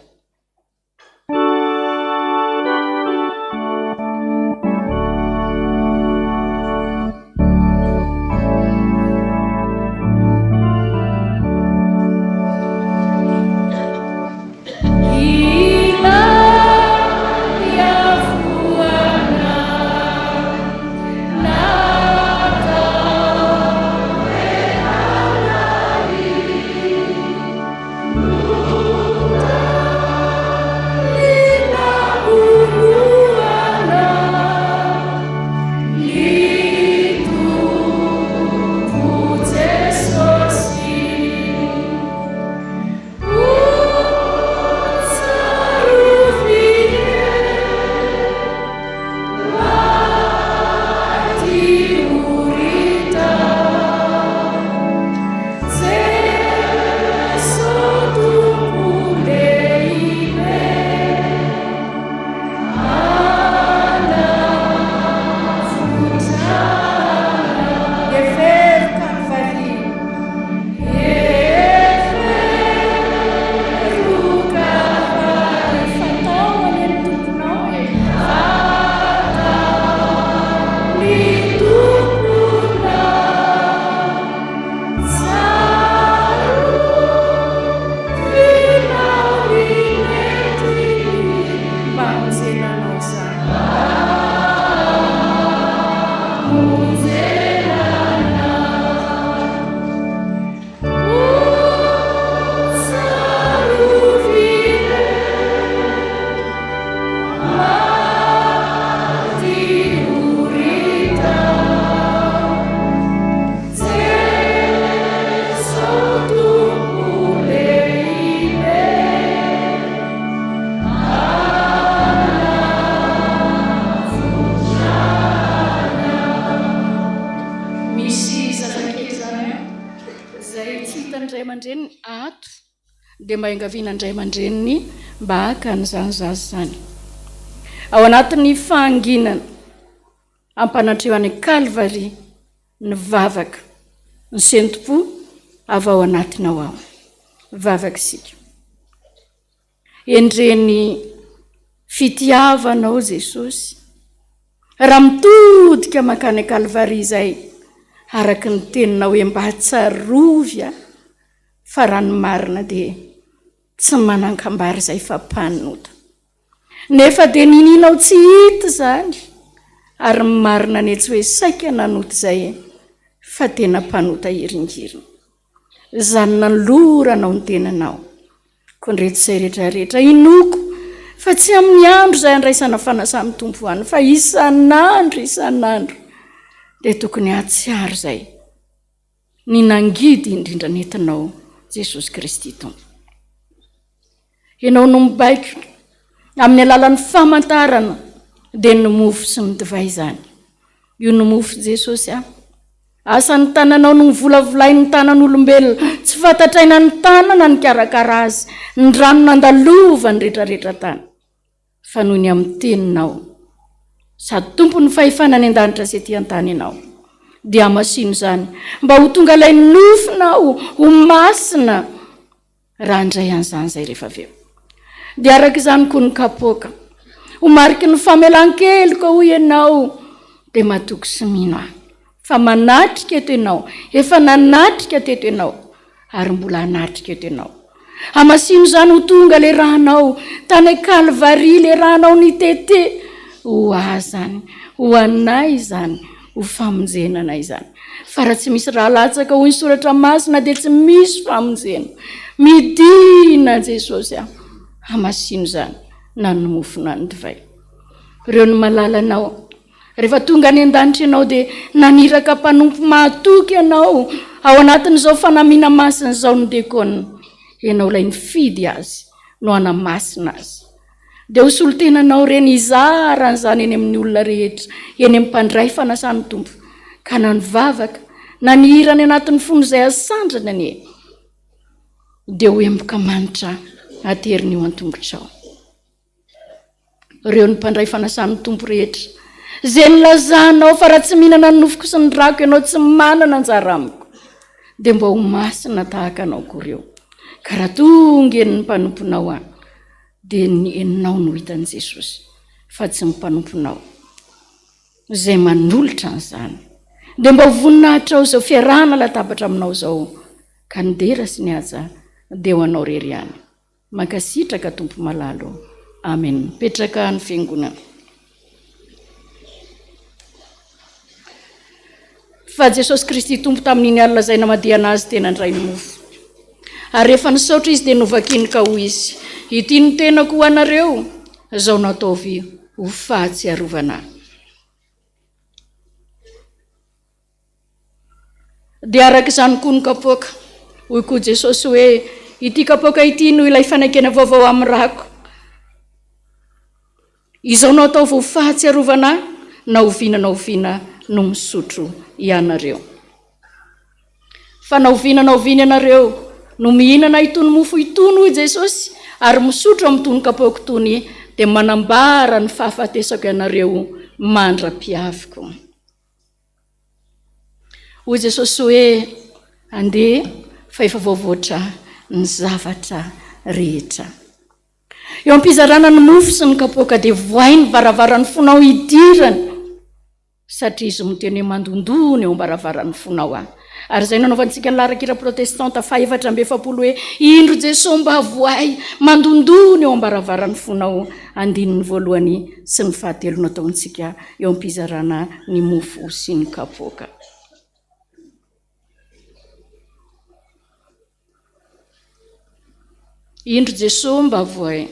andray aman-dreniny ato dia mba engaviana andray aman-dreniny mba haka nyzany zazy zany ao anatin'ny fahanginana ampanatrehoan'ny Calvary ny vavaka ny sentom-po avy ao anatinao ao vavaka isika endreny fitiavanao Jesosy raha mitodika makany Calvary izay araka ny teninao hoe mba tsarovy fa raha ny marina dia tsy manan-kambary izay fa mpanota nefa dia nininao tsy hita zany ary marina netsy hoe saika nanota izay fa tena mpanota iringirina zany naloranao ny tenanao ko ndreto izay rehetrarehetra inoko fa tsy amin'ny andro izay andraisana fanasamy tompo any fa isan'andro dia tokony atsiaro izay ny nangidy indrindra nentinao Jesosy Kristy tompo ianao no mibaiko amin'ny alalan'ny famantarana dia ny mofo sy ny divay zany io ny mofo Jesosy asan'ny tananao no mivolavolainy ny tanan'olombelona tsy fantatraina ny tanana ny karakara azy ny rano nandalova ny rehetrarehetra tany fa noho ny amin'ny teninao sady tompo ny fahefana ny an-danitra sy ety an-tany ianao dia masino zany mba ho tonga ilay nofinao ho masina raha andray an'izany izay rehefa avy eo dia araka izany koa ny kapoaka ho mariky ny famelan-kely koa ho ianao dia matoky sy mino fa manatrika eto ianao efa nanatrika teto ianao ary mbola hanatrika eto ianao hamasino zany ho tonga le rahanao tany Calvary le rahanao nitete ho azany ho anay zany ho famonjenanay zany fa raha tsy misy raha latsaka ho ny soratra masina dia tsy misy famonjena midina Jesosy hamasino zany na ny mofo na ny divay ireo ny malalanao rehefa tonga any an-danitra ianao dia naniraka mpanompo mahatoky ianao ao anatin'izao fanamina masina izao ny dekona ianao ilay nifidy azy no hanamasina azy dia ho solotenanao reny izaran'izany eny amin'ny olona rehetra eny amin'ny mpandray fanasany tompo ka na ny vavaka na ny hirany anatin'ny fony izay asandrana anie dia ho emboka manitra aterin'io an-tombotrao ireo ny mpandray fanasany tompo rehetra izay nilazanao fa raha tsy mihinana ny nofoko sy ny rako ianao tsy manana anjara amiko dia mba ho masina tahaka anao koreo ka raha tonga eny ny mpanomponao dia ny eninao no hitan'i Jesosy fa tsy ny mpanomponao izay manolotra an'izany dia mba ho voninahitra ao izao fiarahana latabatra aminao izao ka ny dera sy ny aja dia ho anao rery ihany mankasitraka tompo malalo amen petraka ny fiangonana fa Jesosy Kristy tompo tamin'iny alina izay namadiana azy tena ndray ny mofo ary rehefa nisaotra izy dia novakiny ka ho izy ity ny tenako ho anareo izao nataovy ho fahatsiarovana dia araka izany koa ny kapoaka hoy koa Jesosy hoe ity kapoaka ity no ilay fanaikena vaovao amin'ny rako izao nataovy ho fahatsiarovana na oviana no misotro ianareo fa na oviana ianareo no mihinana itony mofo itony hoy Jesosy ary misotro amin'itony kapoaka itony dia manambara ny fahafatesako ianareo mandra-piaviko hoy Jesosy hoe andeha fa efa voavoatra ny zavatra rehetra eo am-pizarana ny mofo sy ny kapoaka dia voainy varavaran'ny fonao idirana satria izy miteny hoe mandondony eo am-baravaran'ny fonao ary izay nanaovantsika ny larakira protestanta faefatra amby efapolo hoe indro Jesosy mba voay mandondony eo am-baravaran'ny fonao andininy voalohany sy ny fahatelo nataontsika eo am-pizarana ny mofo sy ny kapoaka indro Jesosy mba voay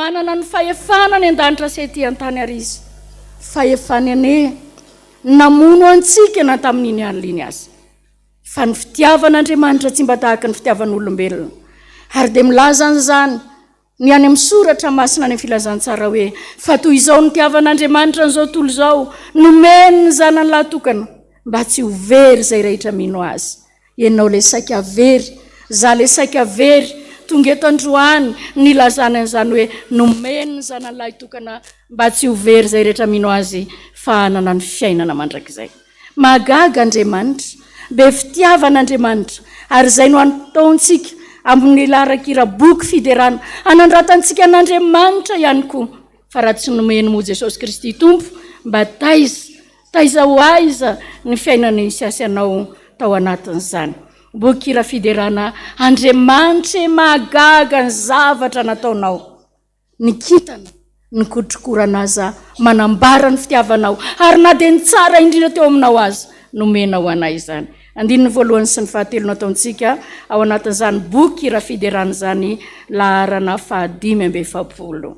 manana ny fahefanany an-danitra sy ety an-tany ary izy fahefany ane namono antsika na tamin'iny an'liny azy fa ny fitiavan'Andriamanitra tsy mba tahaka ny fitiavan'olombelona ary dia milaza an'izany ny any amin'ny soratra masina any amin'ny filazantsara hoe fa toy izao ny tiavan'Andriamanitra n'izao tontolo izao nomeny ny zanany lahatokana mba tsy ho very izay rehetra mino azy ianao le saika very za le saika very tonga eto androany nilazana an'izany hoe nomeny ny zanany lahatokana mba tsy ho very izay rehetra mino azy fa hanana ny fiainana mandrakizay mahagaga Andriamanitra be fitiavan'Andriamanitra ary izay no ataontsika amin'ny laharakira boky fiderana anandratantsika an'Andriamanitra ihany koa fa raha tsy nomeny mo Jesosy Kristy tompo mba taiza ho aiza ny fiainany siasy anao tao anatin'izany boky kira fiderana Andriamanitra mahagaga ny zavatra nataonao ny kitana ny kotrokorana aza manambara ny fitiavanao ary na dia ny tsara indrindra teo aminao azy nomenao anay izany andininy voalohany sy ny fahatelo nataontsika ao anatin'izany boky kira fiderana zany laharana 570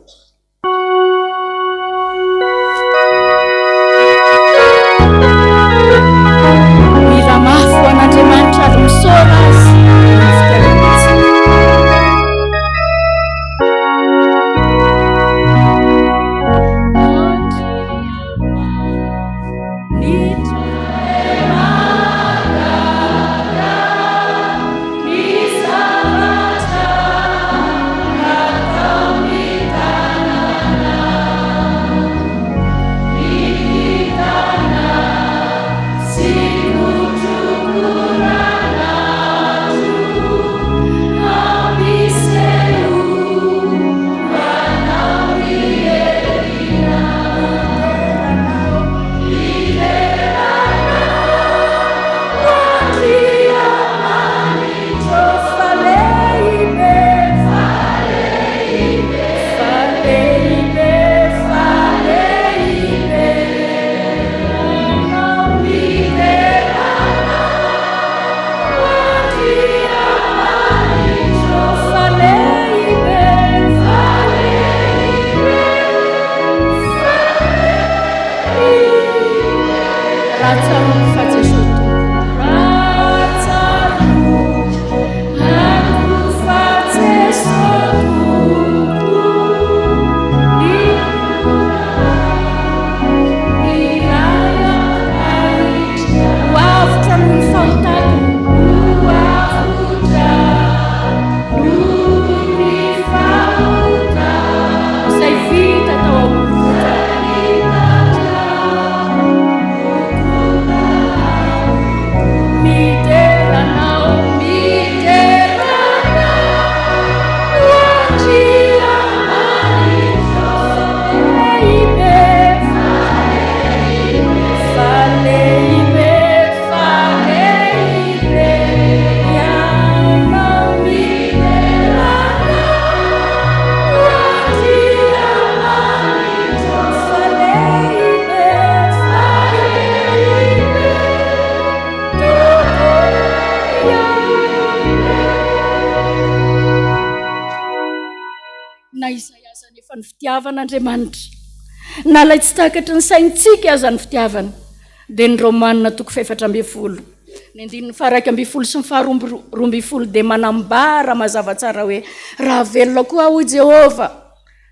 miramafo an'Andriamanitra ary misaora azy ny fitiavan'azy ny fitiavan'Andriamanitra nalay tsy takatry ny saintsika aza ny fitiavana dia ny Romanina 4:10 ny andininy 1:12 sy ny 2:12 dia manambara mazava tsara hoe raha velona koa ho Jehova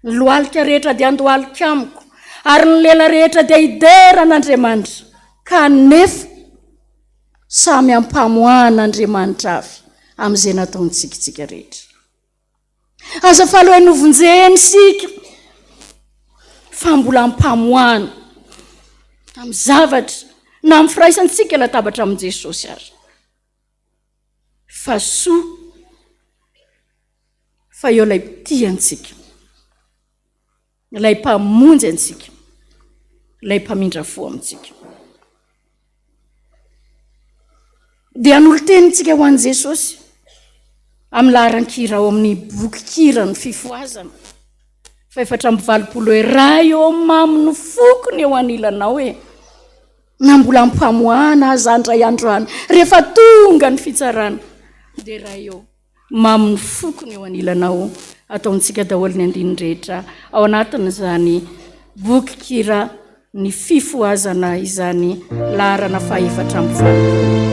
ny lohalika rehetra dia andohalika amiko ary ny lela rehetra dia hideran'Andriamanitra kanefa samy ampamohan'Andriamanitra avy amin'izay nataontsika rehetra aza fa aloha novonjeny sika fa mbola ampamohana amin'ny zavatra na amin'ny firaisantsika latabatra amin'i Jesosy ary fa soa fa eo ilay tia antsika ilay mpamonjy antsika ilay mpamindra fo amintsika dia an'olo-tenintsika ho an'i Jesosy amin'ny laharan-kira ao amin'ny boky kira ny fifoazana 420 hoe raha eo mamino fokony eo anilanao hoe na mbola ampamohana aza andray androany rehefa tonga ny fitsarana dia raha eo mamin'ny fokony eo anilanao ataontsika daholo ny andinindrehetra ao anatin'izany boky kira ny fifoazana izany laharana fahaefatra amby valopolo.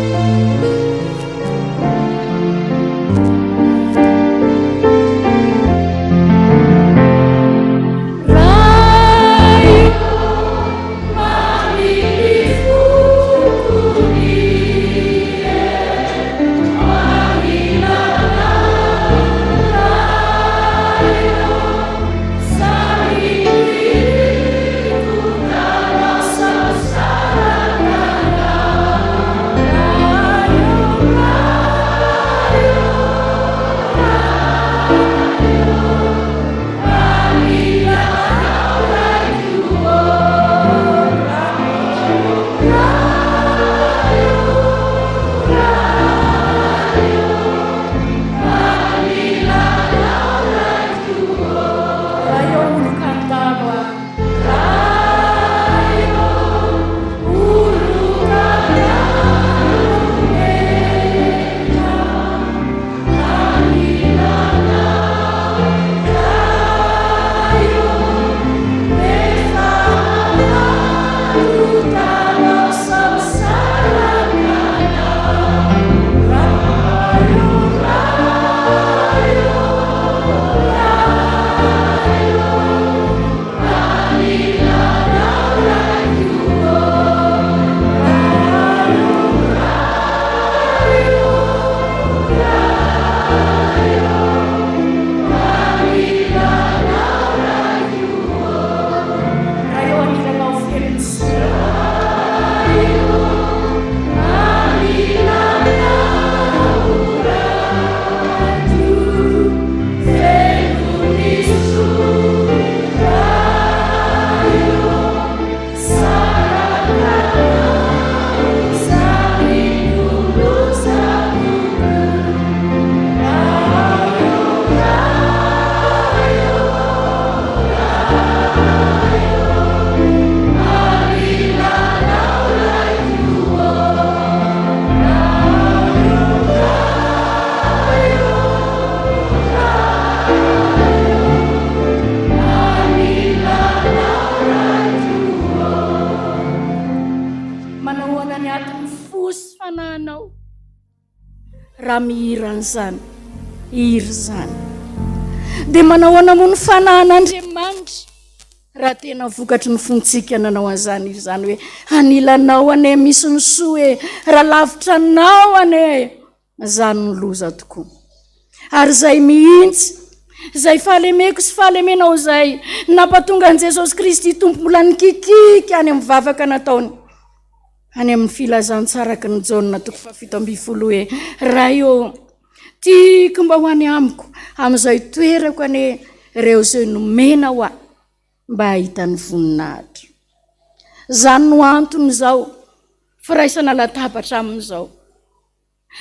Mihiran'izany iry zany dia manao anamony fanahan'Andriamanitra raha tena vokatry ny fontsika nanao an'izany iry zany hoe anilanao ane misy ny soa hoe raha lavitra anao ane zany ny loza tokoa ary zay mihintsy zay fahalemeko sy fahalemenao zay nampatonga an' Jesosy Kristy tompo mbola nikikika any amin'ny vavaka nataony any amin'ny filazantsaraky ny Jaona 7:20 hoe raha io tiako mba ho any amiko amin'izay toerako ane reo zay nomena ho ahy mba hahitany voninahitra. Zany no antony zao firaisana latabatra amin'izao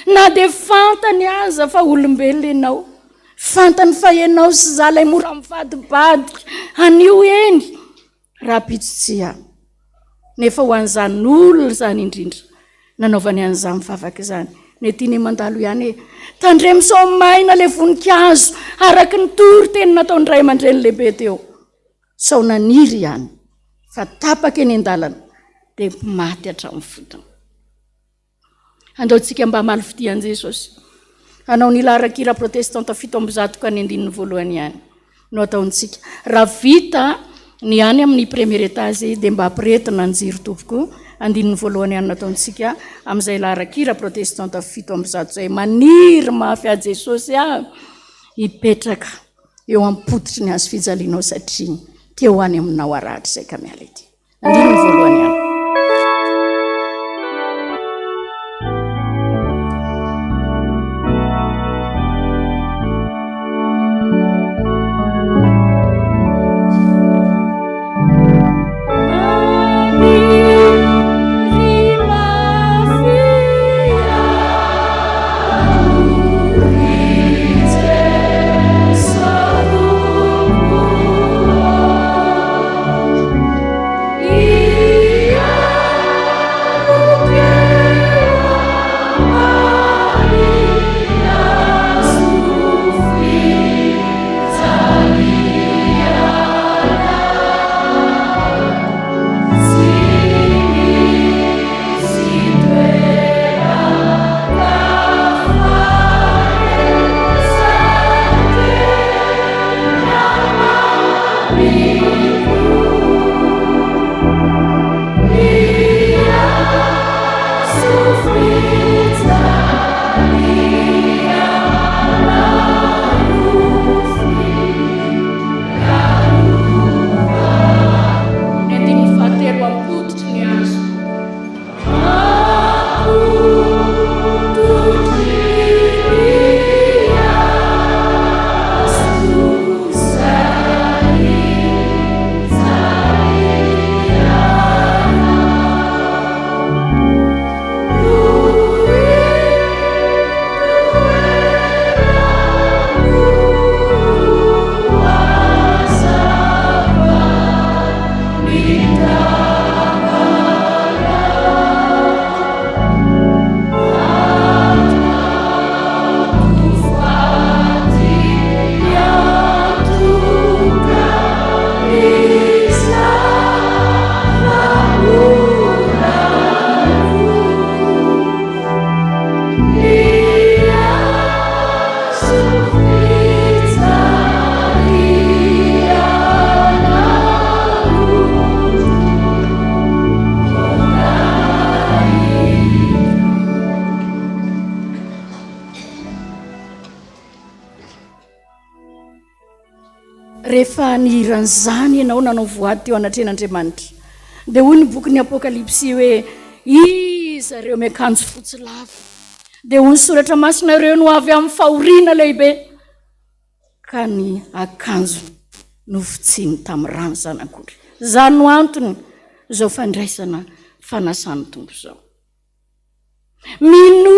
na dia fantany aza fa olombelona ianao, fantany fa ianao sy zalay mora mivadibadika anio eny raha pitsotsiha nefa ho an'izany olona zany indrindra nanaovany an'izany mivavaka izany ny tiany mandalo ihany tandremosao maina le voninkazo araky ny tory teny nataony ray aman-dreny lehibe teo sao naniry ihany fa tapaka eny an-dalana dia maty hatramin'ny fotony. Andaontsika mba hamaly fitian'i Jesosy hanao ny laharan-kira protestanta 7:1 ka ny 9 ihany no ataontsika raha vita ny any amin'ny premier étage dia mba hampiretina ny jiro tompoko 1 ihany nataontsika amin'izay laharan-kira protestanta 7:1 zay maniry mafy a Jesosy hipetraka eo am-pototry ny azo fijalianao satria teo any aminao arahatra izay ka miala ity. 1 ihany. Yeah. rehefa nihiran'izany ianao nanao voady teo anatren'andriamanitra dia hoy ny boky ny apokalipsy hoe izareo miakanjo fotsy lava dia ho ny soratra masinareo no avy amin'ny fahoriana lehibe ka ny akanjo nofotsiny tamin'ny rano zanak'ondry. Zany no antony izao fandraisana fanasany tompo izao. Mino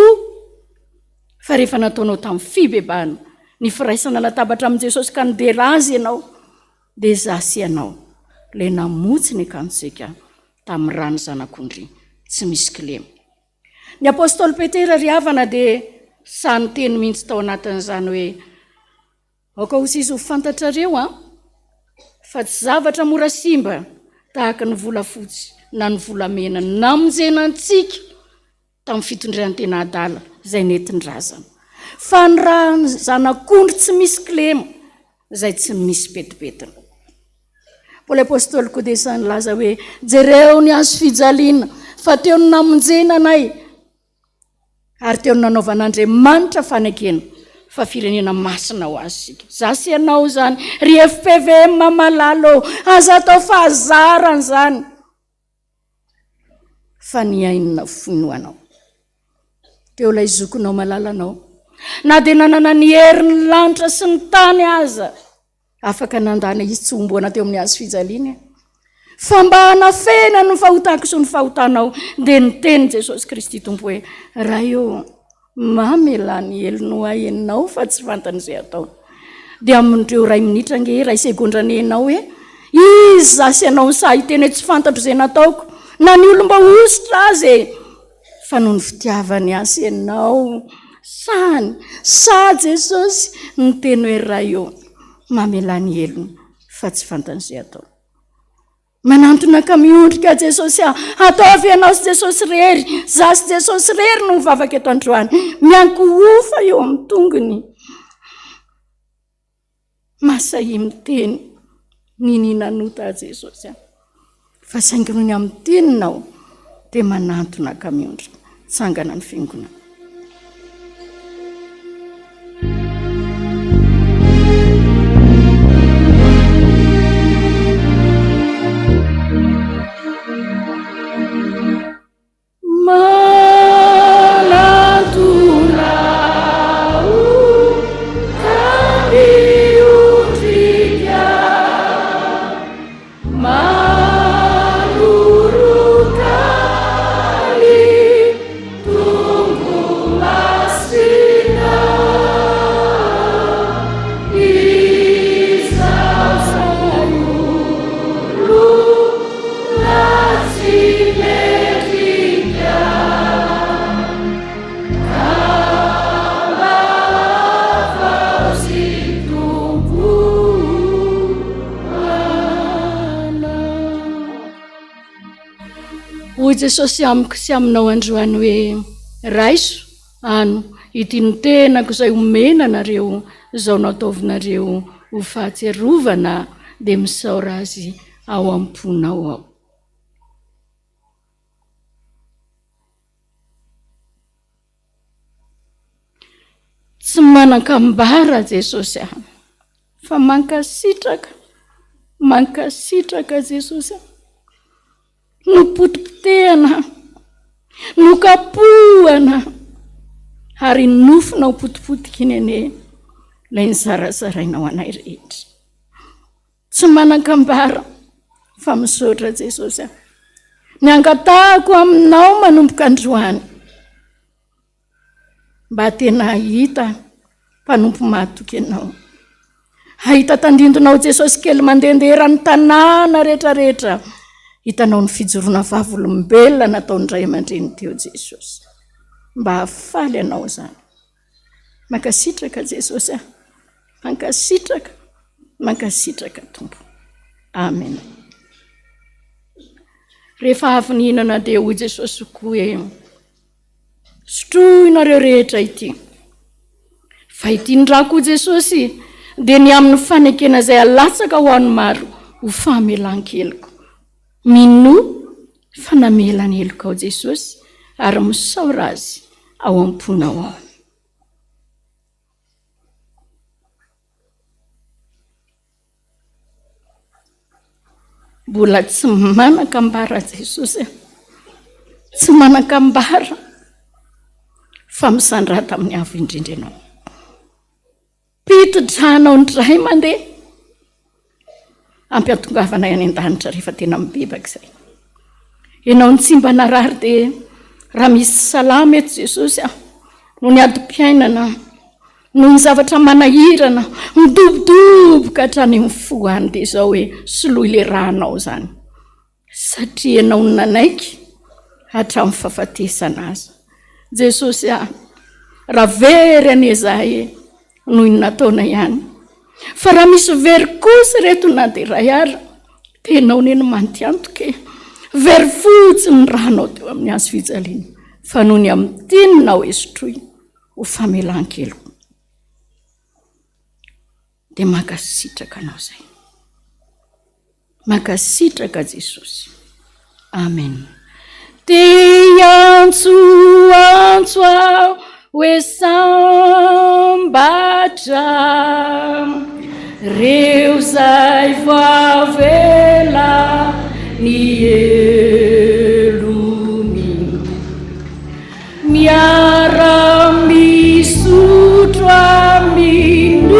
fa rehefa nataonao tamin'ny fibebahana ny firaisana latabatra amin'i Jesosy ka nidera azy ianao dia zasy ianao ilay namotsy ny akanjosika tamin'ny rano zanak'ondry tsy misy kilema. Ny apôstôly Petera ry havana dia sany teny mihitsy tao anatin'izany hoe aoka ho izy ho fantatrareo fa tsy zavatra mora simba tahaka ny volafotsy na ny volamena namonjenantsika tamin'ny fitondran'ny tena adala izay nentin-drazana. Fa ny raha zanak'ondry tsy misy kilema izay tsy misy petipetina. Paoly apôstôly koa dia sany laza hoe jereo ny azo fijaliana fa teo ny namonjena anay ary teo ny nanaovan'Andriamanitra fanekena fa firenena masina ho azy sika. Zasy ianao zany ry FPVM malalo aza atao fahazarana zany fa ny ainina fonoanao teo ilay zokonao malalanao na dia nanana ny herin'ny lanitra sy ny tany aza afaka nandana izy tsy homboana teo amin'ny azo fijaliana fa mba hanafena ny fahotako sy ny fahotanao dia niteny Jesosy Kristy tompo hoe raha eo mamelany elino ahenao fa tsy fantan'izay atao dia amin'ireo 2 minitra nge 2 segondra nenao hoe izy zasy ianao ny saha hiteny hoe tsy fantatro izay nataoko na ny olomba ositra azy fa noho ny fitiavany azy ianao sany sa Jesosy niteny hoe raha eo mamelany elony fa tsy fantan'izay atao. Manantona ka miondrika Jesosy ataovy ianao sy Jesosy rery zasy Jesosy rery no mivavaka eto androany miankohofa eo amin'ny tongony masahy miteny nininanota Jesosy fa saingy ny amin'ny teninao dia manantona ka miondrika tsangana ny fiangonana. Jesosy amiko sy aminao androany hoe raiso ano ity ny tenako izay omena anareo izao nataovinareo ho fahatsiarovana dia misaora azy ao am-ponao ao. Tsy manan-kambara Jesosy fa mankasitraka Jesosy no potipotehana no kapohana ary nofona ho potipotika iny ane ilay nizarazarainao anay rehetra. Tsy manan-kambara fa misaotra Jesosy ny angatahako aminao manomboka androany mba tena hita mpanompo mahatoky ianao, hahita tandindonao Jesosy kely mandehandeha ny tanàna rehetrarehetra, hitanao ny fijoroana vavolombelona nataony Ray aman-dreny teo Jesosy, mba hafaly anao zany. Mankasitraka Jesosy, mankasitraka Tompo. Amen. Rehefa avy nihinana dia hoy Jesosy koa hoe sotroinareo rehetra ity. Fa ity ndrako Jesosy dia ny amin'ny fanekena izay alatsaka ho an'ny maro ho famelan-keliko. Mino fa namelany heloko ao Jesosy ary misaora azy ao am-ponao ao. mbola tsy manakambara Jesosy, tsy manakambara fa misandrata amin'ny avo indrindra ianao. Pitidranao ndray mandeha ampiantongavana any an-danitra rehefa tena mibebaka izay. Ianao ny tsy mba narary dia raha misy salama eto Jesosy no ny adi-piainana, no ny zavatra manahirana, midobodoboka hatrany ny foany dia izao hoe soloy le rahanao zany. Satria ianao ny nanaiky hatramin'ny fahafatesana azy. Jesosy raha very anezahy noho ny nataona ihany. Fa raha misy very kosa reto na dia ray ara, tenao neny mantiantoke. Very fotsiny rahanao teo amin'ny azo fijaliana. Fa noho ny amin'ny tininao esotroy ho famelan-keloko. Dia makasitraka anao zay. Makasitraka Jesosy. Amen. Dia antso aho hoe sambatra, reo zay voavela ny elony, miara-misotro aminy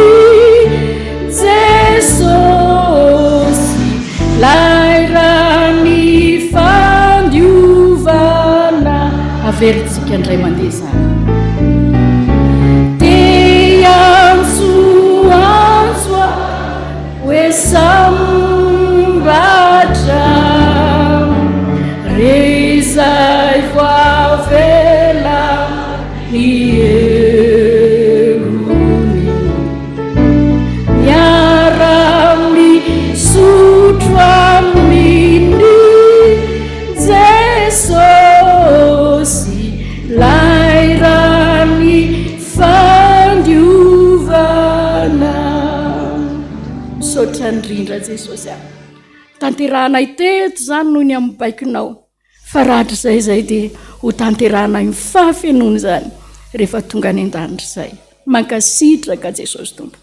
Jesosy, lairany fandiovana. Averintsika indray mandeha zany. Hoe sambatra, rezay voavela ny elony, miara-misotro aminy Jesosy, lairany fandiovana. Misaotra indrindra Jesosy tanterahanay teto zany noho ny amin'ny baikinao. Fa rahatr' izay dia ho tanterahanay mifafenony zany rehefa tonga any an-danitra izay. Mankasitraka Jesosy Tompo.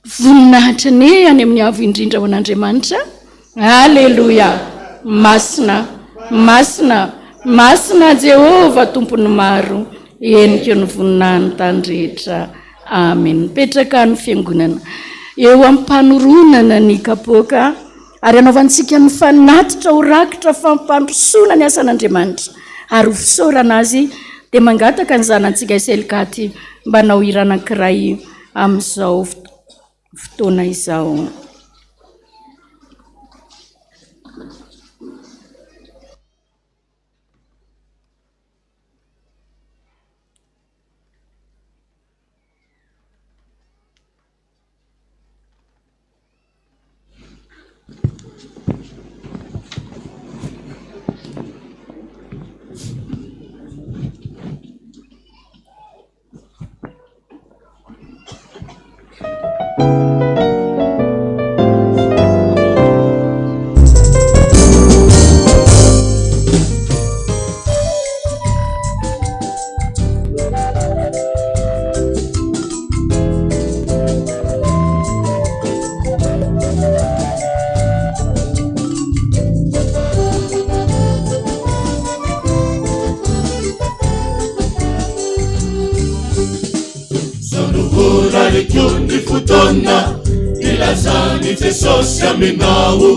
Voninahitra ne any amin'ny avo indrindra ho an'Andriamanitra. Alleluia. Masina, masina, masina Jehova tompony maro, eniko ny voninahiny tany rehetra. Amen. Petraka ny fiangonana eo amin'ny mpanoronana ny kapoaka, ary anaovantsika ny fanatitra ho rakitra fampandrosoana ny asan'Andriamanitra, ary ho fisaorana azy dia mangataka ny zanantsika Selikady mba hanao hira anankiray amin'izao fotoana izao. Ilazani Jesosy aminao,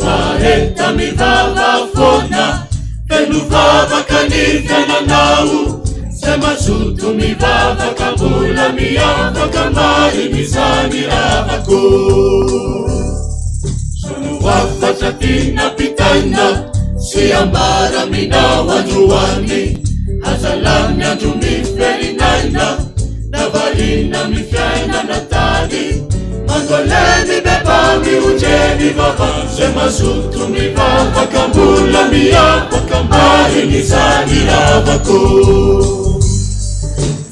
mareta mivava fona, fenuvavaka ny fiainanao, zay mazoto mivavaka mbola miavaka mariny izany ravako. Sonoafatra tinapitaina, sy ambara minao androany, azalany andro miferinaina, navarina mifiainana tany, Angoleni beba miujeni baba, sema sutu mivavaka mbola miavaka mariny izany ravako.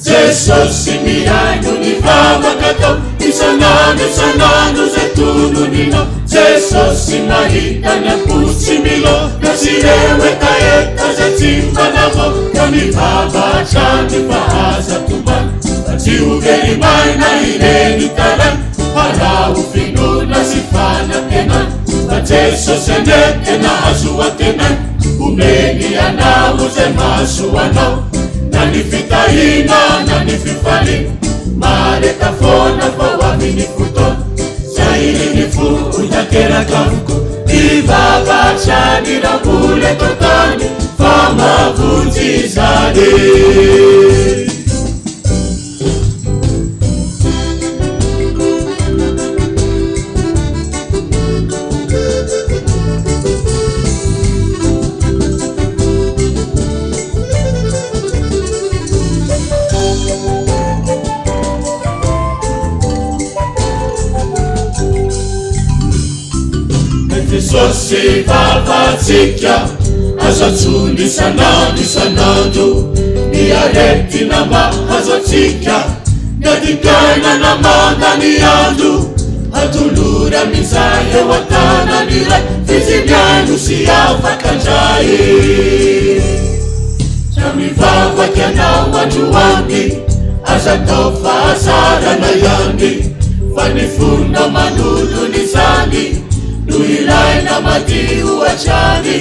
Jesosy mihaino ny vavaka tao, isanandro zay tononinao. Jesosy mahita ny apotsy milo, ka sy rewetaeta zay tsy mpanavao, ka mivavatra ny fahaza tombany, fa tsy ho very maina ireny tarany. Para o finona si fana kenan, fa jesosy anetena azoatenay omeny anao zay mahasoanao na ny fitahina na ny fifalina mareta foana fao amin'ny fotoana zay ny fo otateraka amiko ivavatrany ramboly eto tany fa mavonjy zany Jesosy vavatsika azatsony isanandro ny aretina mahazo atsika miadikaina na mandany andro atolory amin'izay eo an-tanany ray fizimiano sy afakandray ra mivavaky anao androany aza tao fahazarana ihany fa ny fona manolony izany no ilaina madio atrany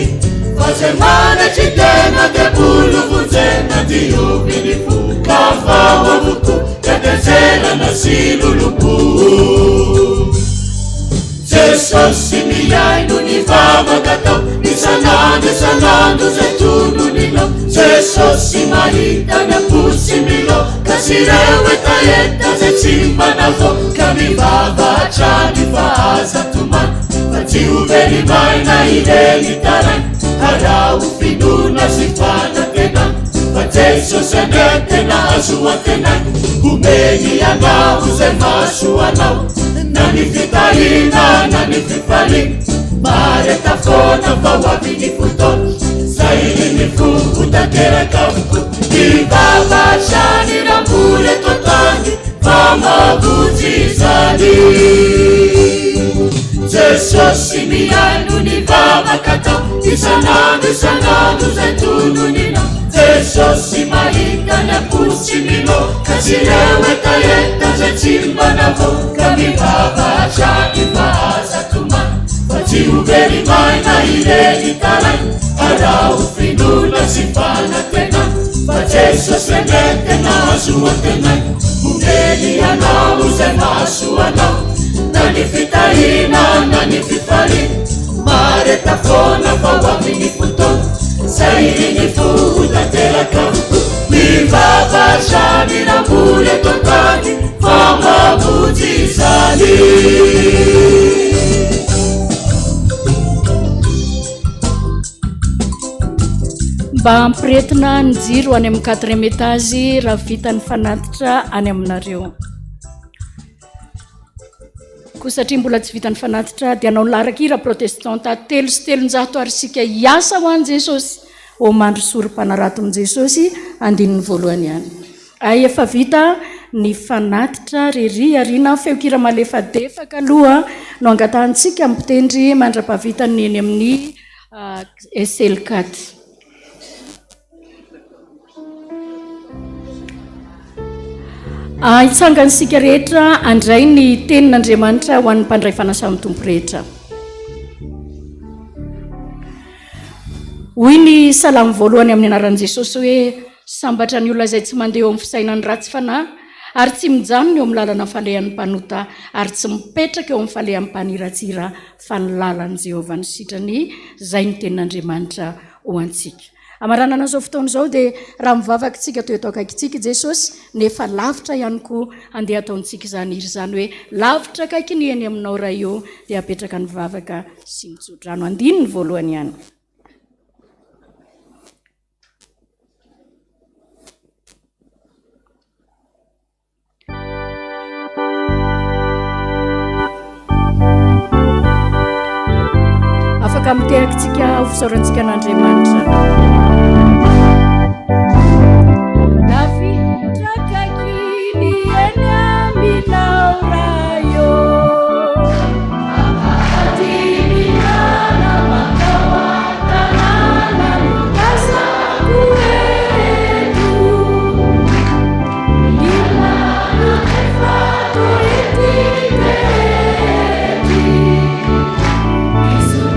fa zay manatry tena debolo vonjena dioviny fo ka fao avoko kadezerana sy lolobo Jesosy miaino ny vavaka tao isanandro zay tononynao Jesosy mahita ny aposy milo ka sy reo etaeta zay tsy manavao ka mivavatra ny fahaza tomany fa tsy hovely maina ireny tarany arao finona sy fanatena fa Jesosy anetena azoatenay omeny anao zay mahasoanao na ny fitahina na ny fifalina mareta foana fao amin'ny fotoana zay ny fo otateraka amiko ivavatra ny ramboly eto tany fa mavonjy zany Jesosy miaino ny vavaka tao isanandro zay tononynao Jesosy mahita ny aposy milo ka sy reo etaeta zay tsy manavao ka mivavatra ny fahaza tomany fa tsy hovely maina ireny taray arao finona sy fanatena fa Jesosy anetena azoatenay omeny anao zay mahasoanao na ny fitahina na ny fifalina mareta foana fao amin'ny fotoana zay ny fo otateraka mivavatra ny ramboly eto tany fa mavonjy zany mba ampiretina ny jiro any amin'ny 4e étage raha vita ny fanatitra any aminareo ko satria mbola tsy vita ny fanatitra dia anao larakira protestanta telo sy telonjato arysika hiasa ho an'i Jesosy omandro sorom-panarato amin'i Jesosy andininy voalohany ihany ay efa vita ny fanatitra rery ariana feokira malefadefaka aloha no angatahantsika mpitendry mandra-pavitany eny amin'ny SL4 hitsanganysika rehetra andray ny tenin'Andriamanitra ho an'ny mpandray fanasamy tompo rehetra hoy ny salamo voalohany amin'ny anaran'i Jesosy hoe sambatra ny olona izay tsy mandeha eo amin'ny fisainany ratsy fanahy ary tsy mijanona eo amin'ny lalana falehan'ny mpanota ary tsy mipetraka eo amin'ny falehan'ny mpaniratsira fa ny lalan'i Jehovah ny sitrany zay ny tenin'Andriamanitra ho antsika amarana an'izao fotoana izao dia raha mivavaka tsika toy atao akaikitsika Jesosy nefa lavitra ihany koa andeha ataontsika izany iry zany hoe lavitra akaiky ny eny aminao raha io dia apetraka ny vavaka sy mitsodrano andininy voalohany ihany afaka miterakitsika ho fisaurantsika an'Andriamanitra Yesu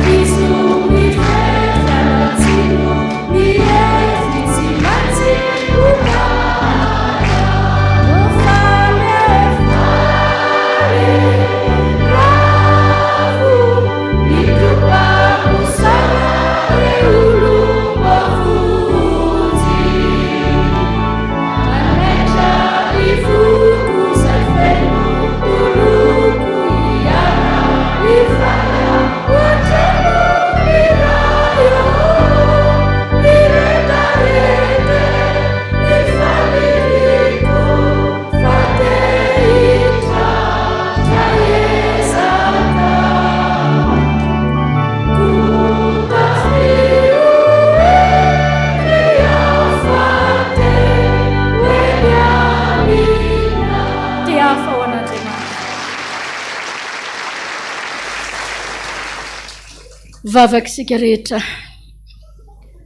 mivavakisika rehetra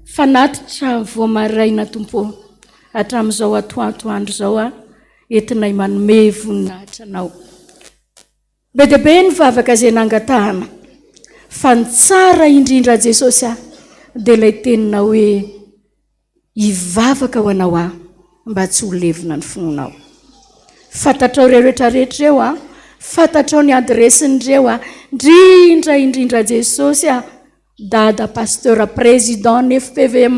fanatitra voamaraina tompo hatramin'izao atoandro zao entinay manome voninahitra anao. Be dia be ny vavaka izay nangatahana fa ny tsara indrindra Jesosy dia ilay tenina hoe hivavaka ho anao mba tsy ho levina ny fononao. Fantatrao rehetrarehetra eo fantatrao ny adresin'ireo indrindra Jesosy dada pasteur président ny FPVM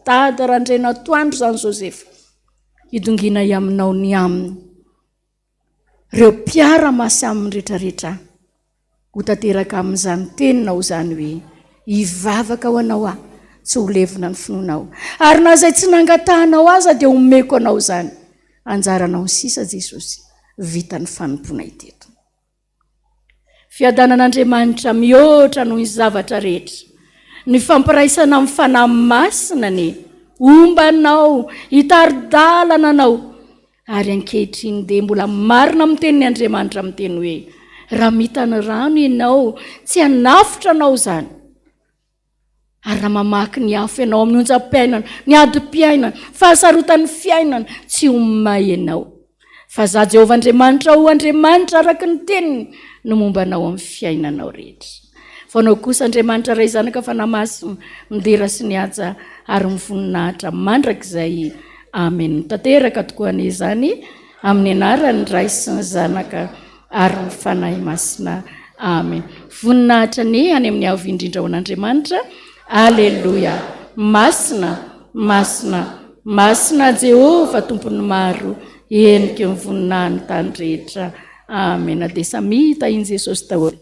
dada Randrena Toandro zany Joseph idongina iaminao ny aminy reo mpiara-masy aminy rehetrarehetra ho tanteraka amin'izany teninao zany hoe hivavaka ho anao tsy ho levina ny fononao, ary na izay tsy nangatahanao aza dia omeko anao zany anjaranao ny sisa Jesosy vita ny fanompoana iteto. Fiadanan'Andriamanitra mihoatra noho ny zavatra rehetra, ny fampiraisana amin'ny fanahy masina ny ombanao hitaridalana anao, ary ankehitriny dia mbola marina amin'ny tenin'ny Andriamanitra amin'ny teny hoe raha mitany rano ianao tsy hanafitra anao zany, ary raha mamaky ny afo ianao amin'ny onjam-piainana, ny adi-piainana, fahasarotan'ny fiainana tsy homay ianao, fa za Jehovah Andriamanitra ho Andriamanitra araka ny teniny no mombanao amin'ny fiainanao rehetra. Fanao kosa Andriamanitra ray zanaka fanahy masina midera sy ny haja ary mivoninahitra mandrakizay. Amen. Tanteraka tokoa an'izany amin'ny anaran'ny Ray sy ny Zanaka ary ny fanahy masina. Amen. Voninahitra ny any amin'ny avo indrindra ho an'Andriamanitra. Alleluia. Masina, masina, masina Jehovah tompony maro, endrika ny voninahiny tany rehetra. Amen. Dia samita in Jesosy daholo.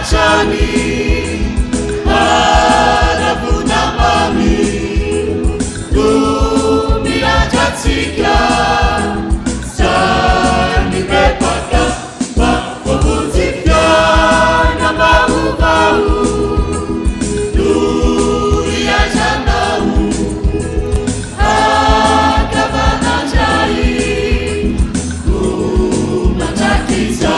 atrany aravonamamy no miatratsika zany bebaka mba voavonjy fiana mahomao no iazanao akavanandray no matrakiza.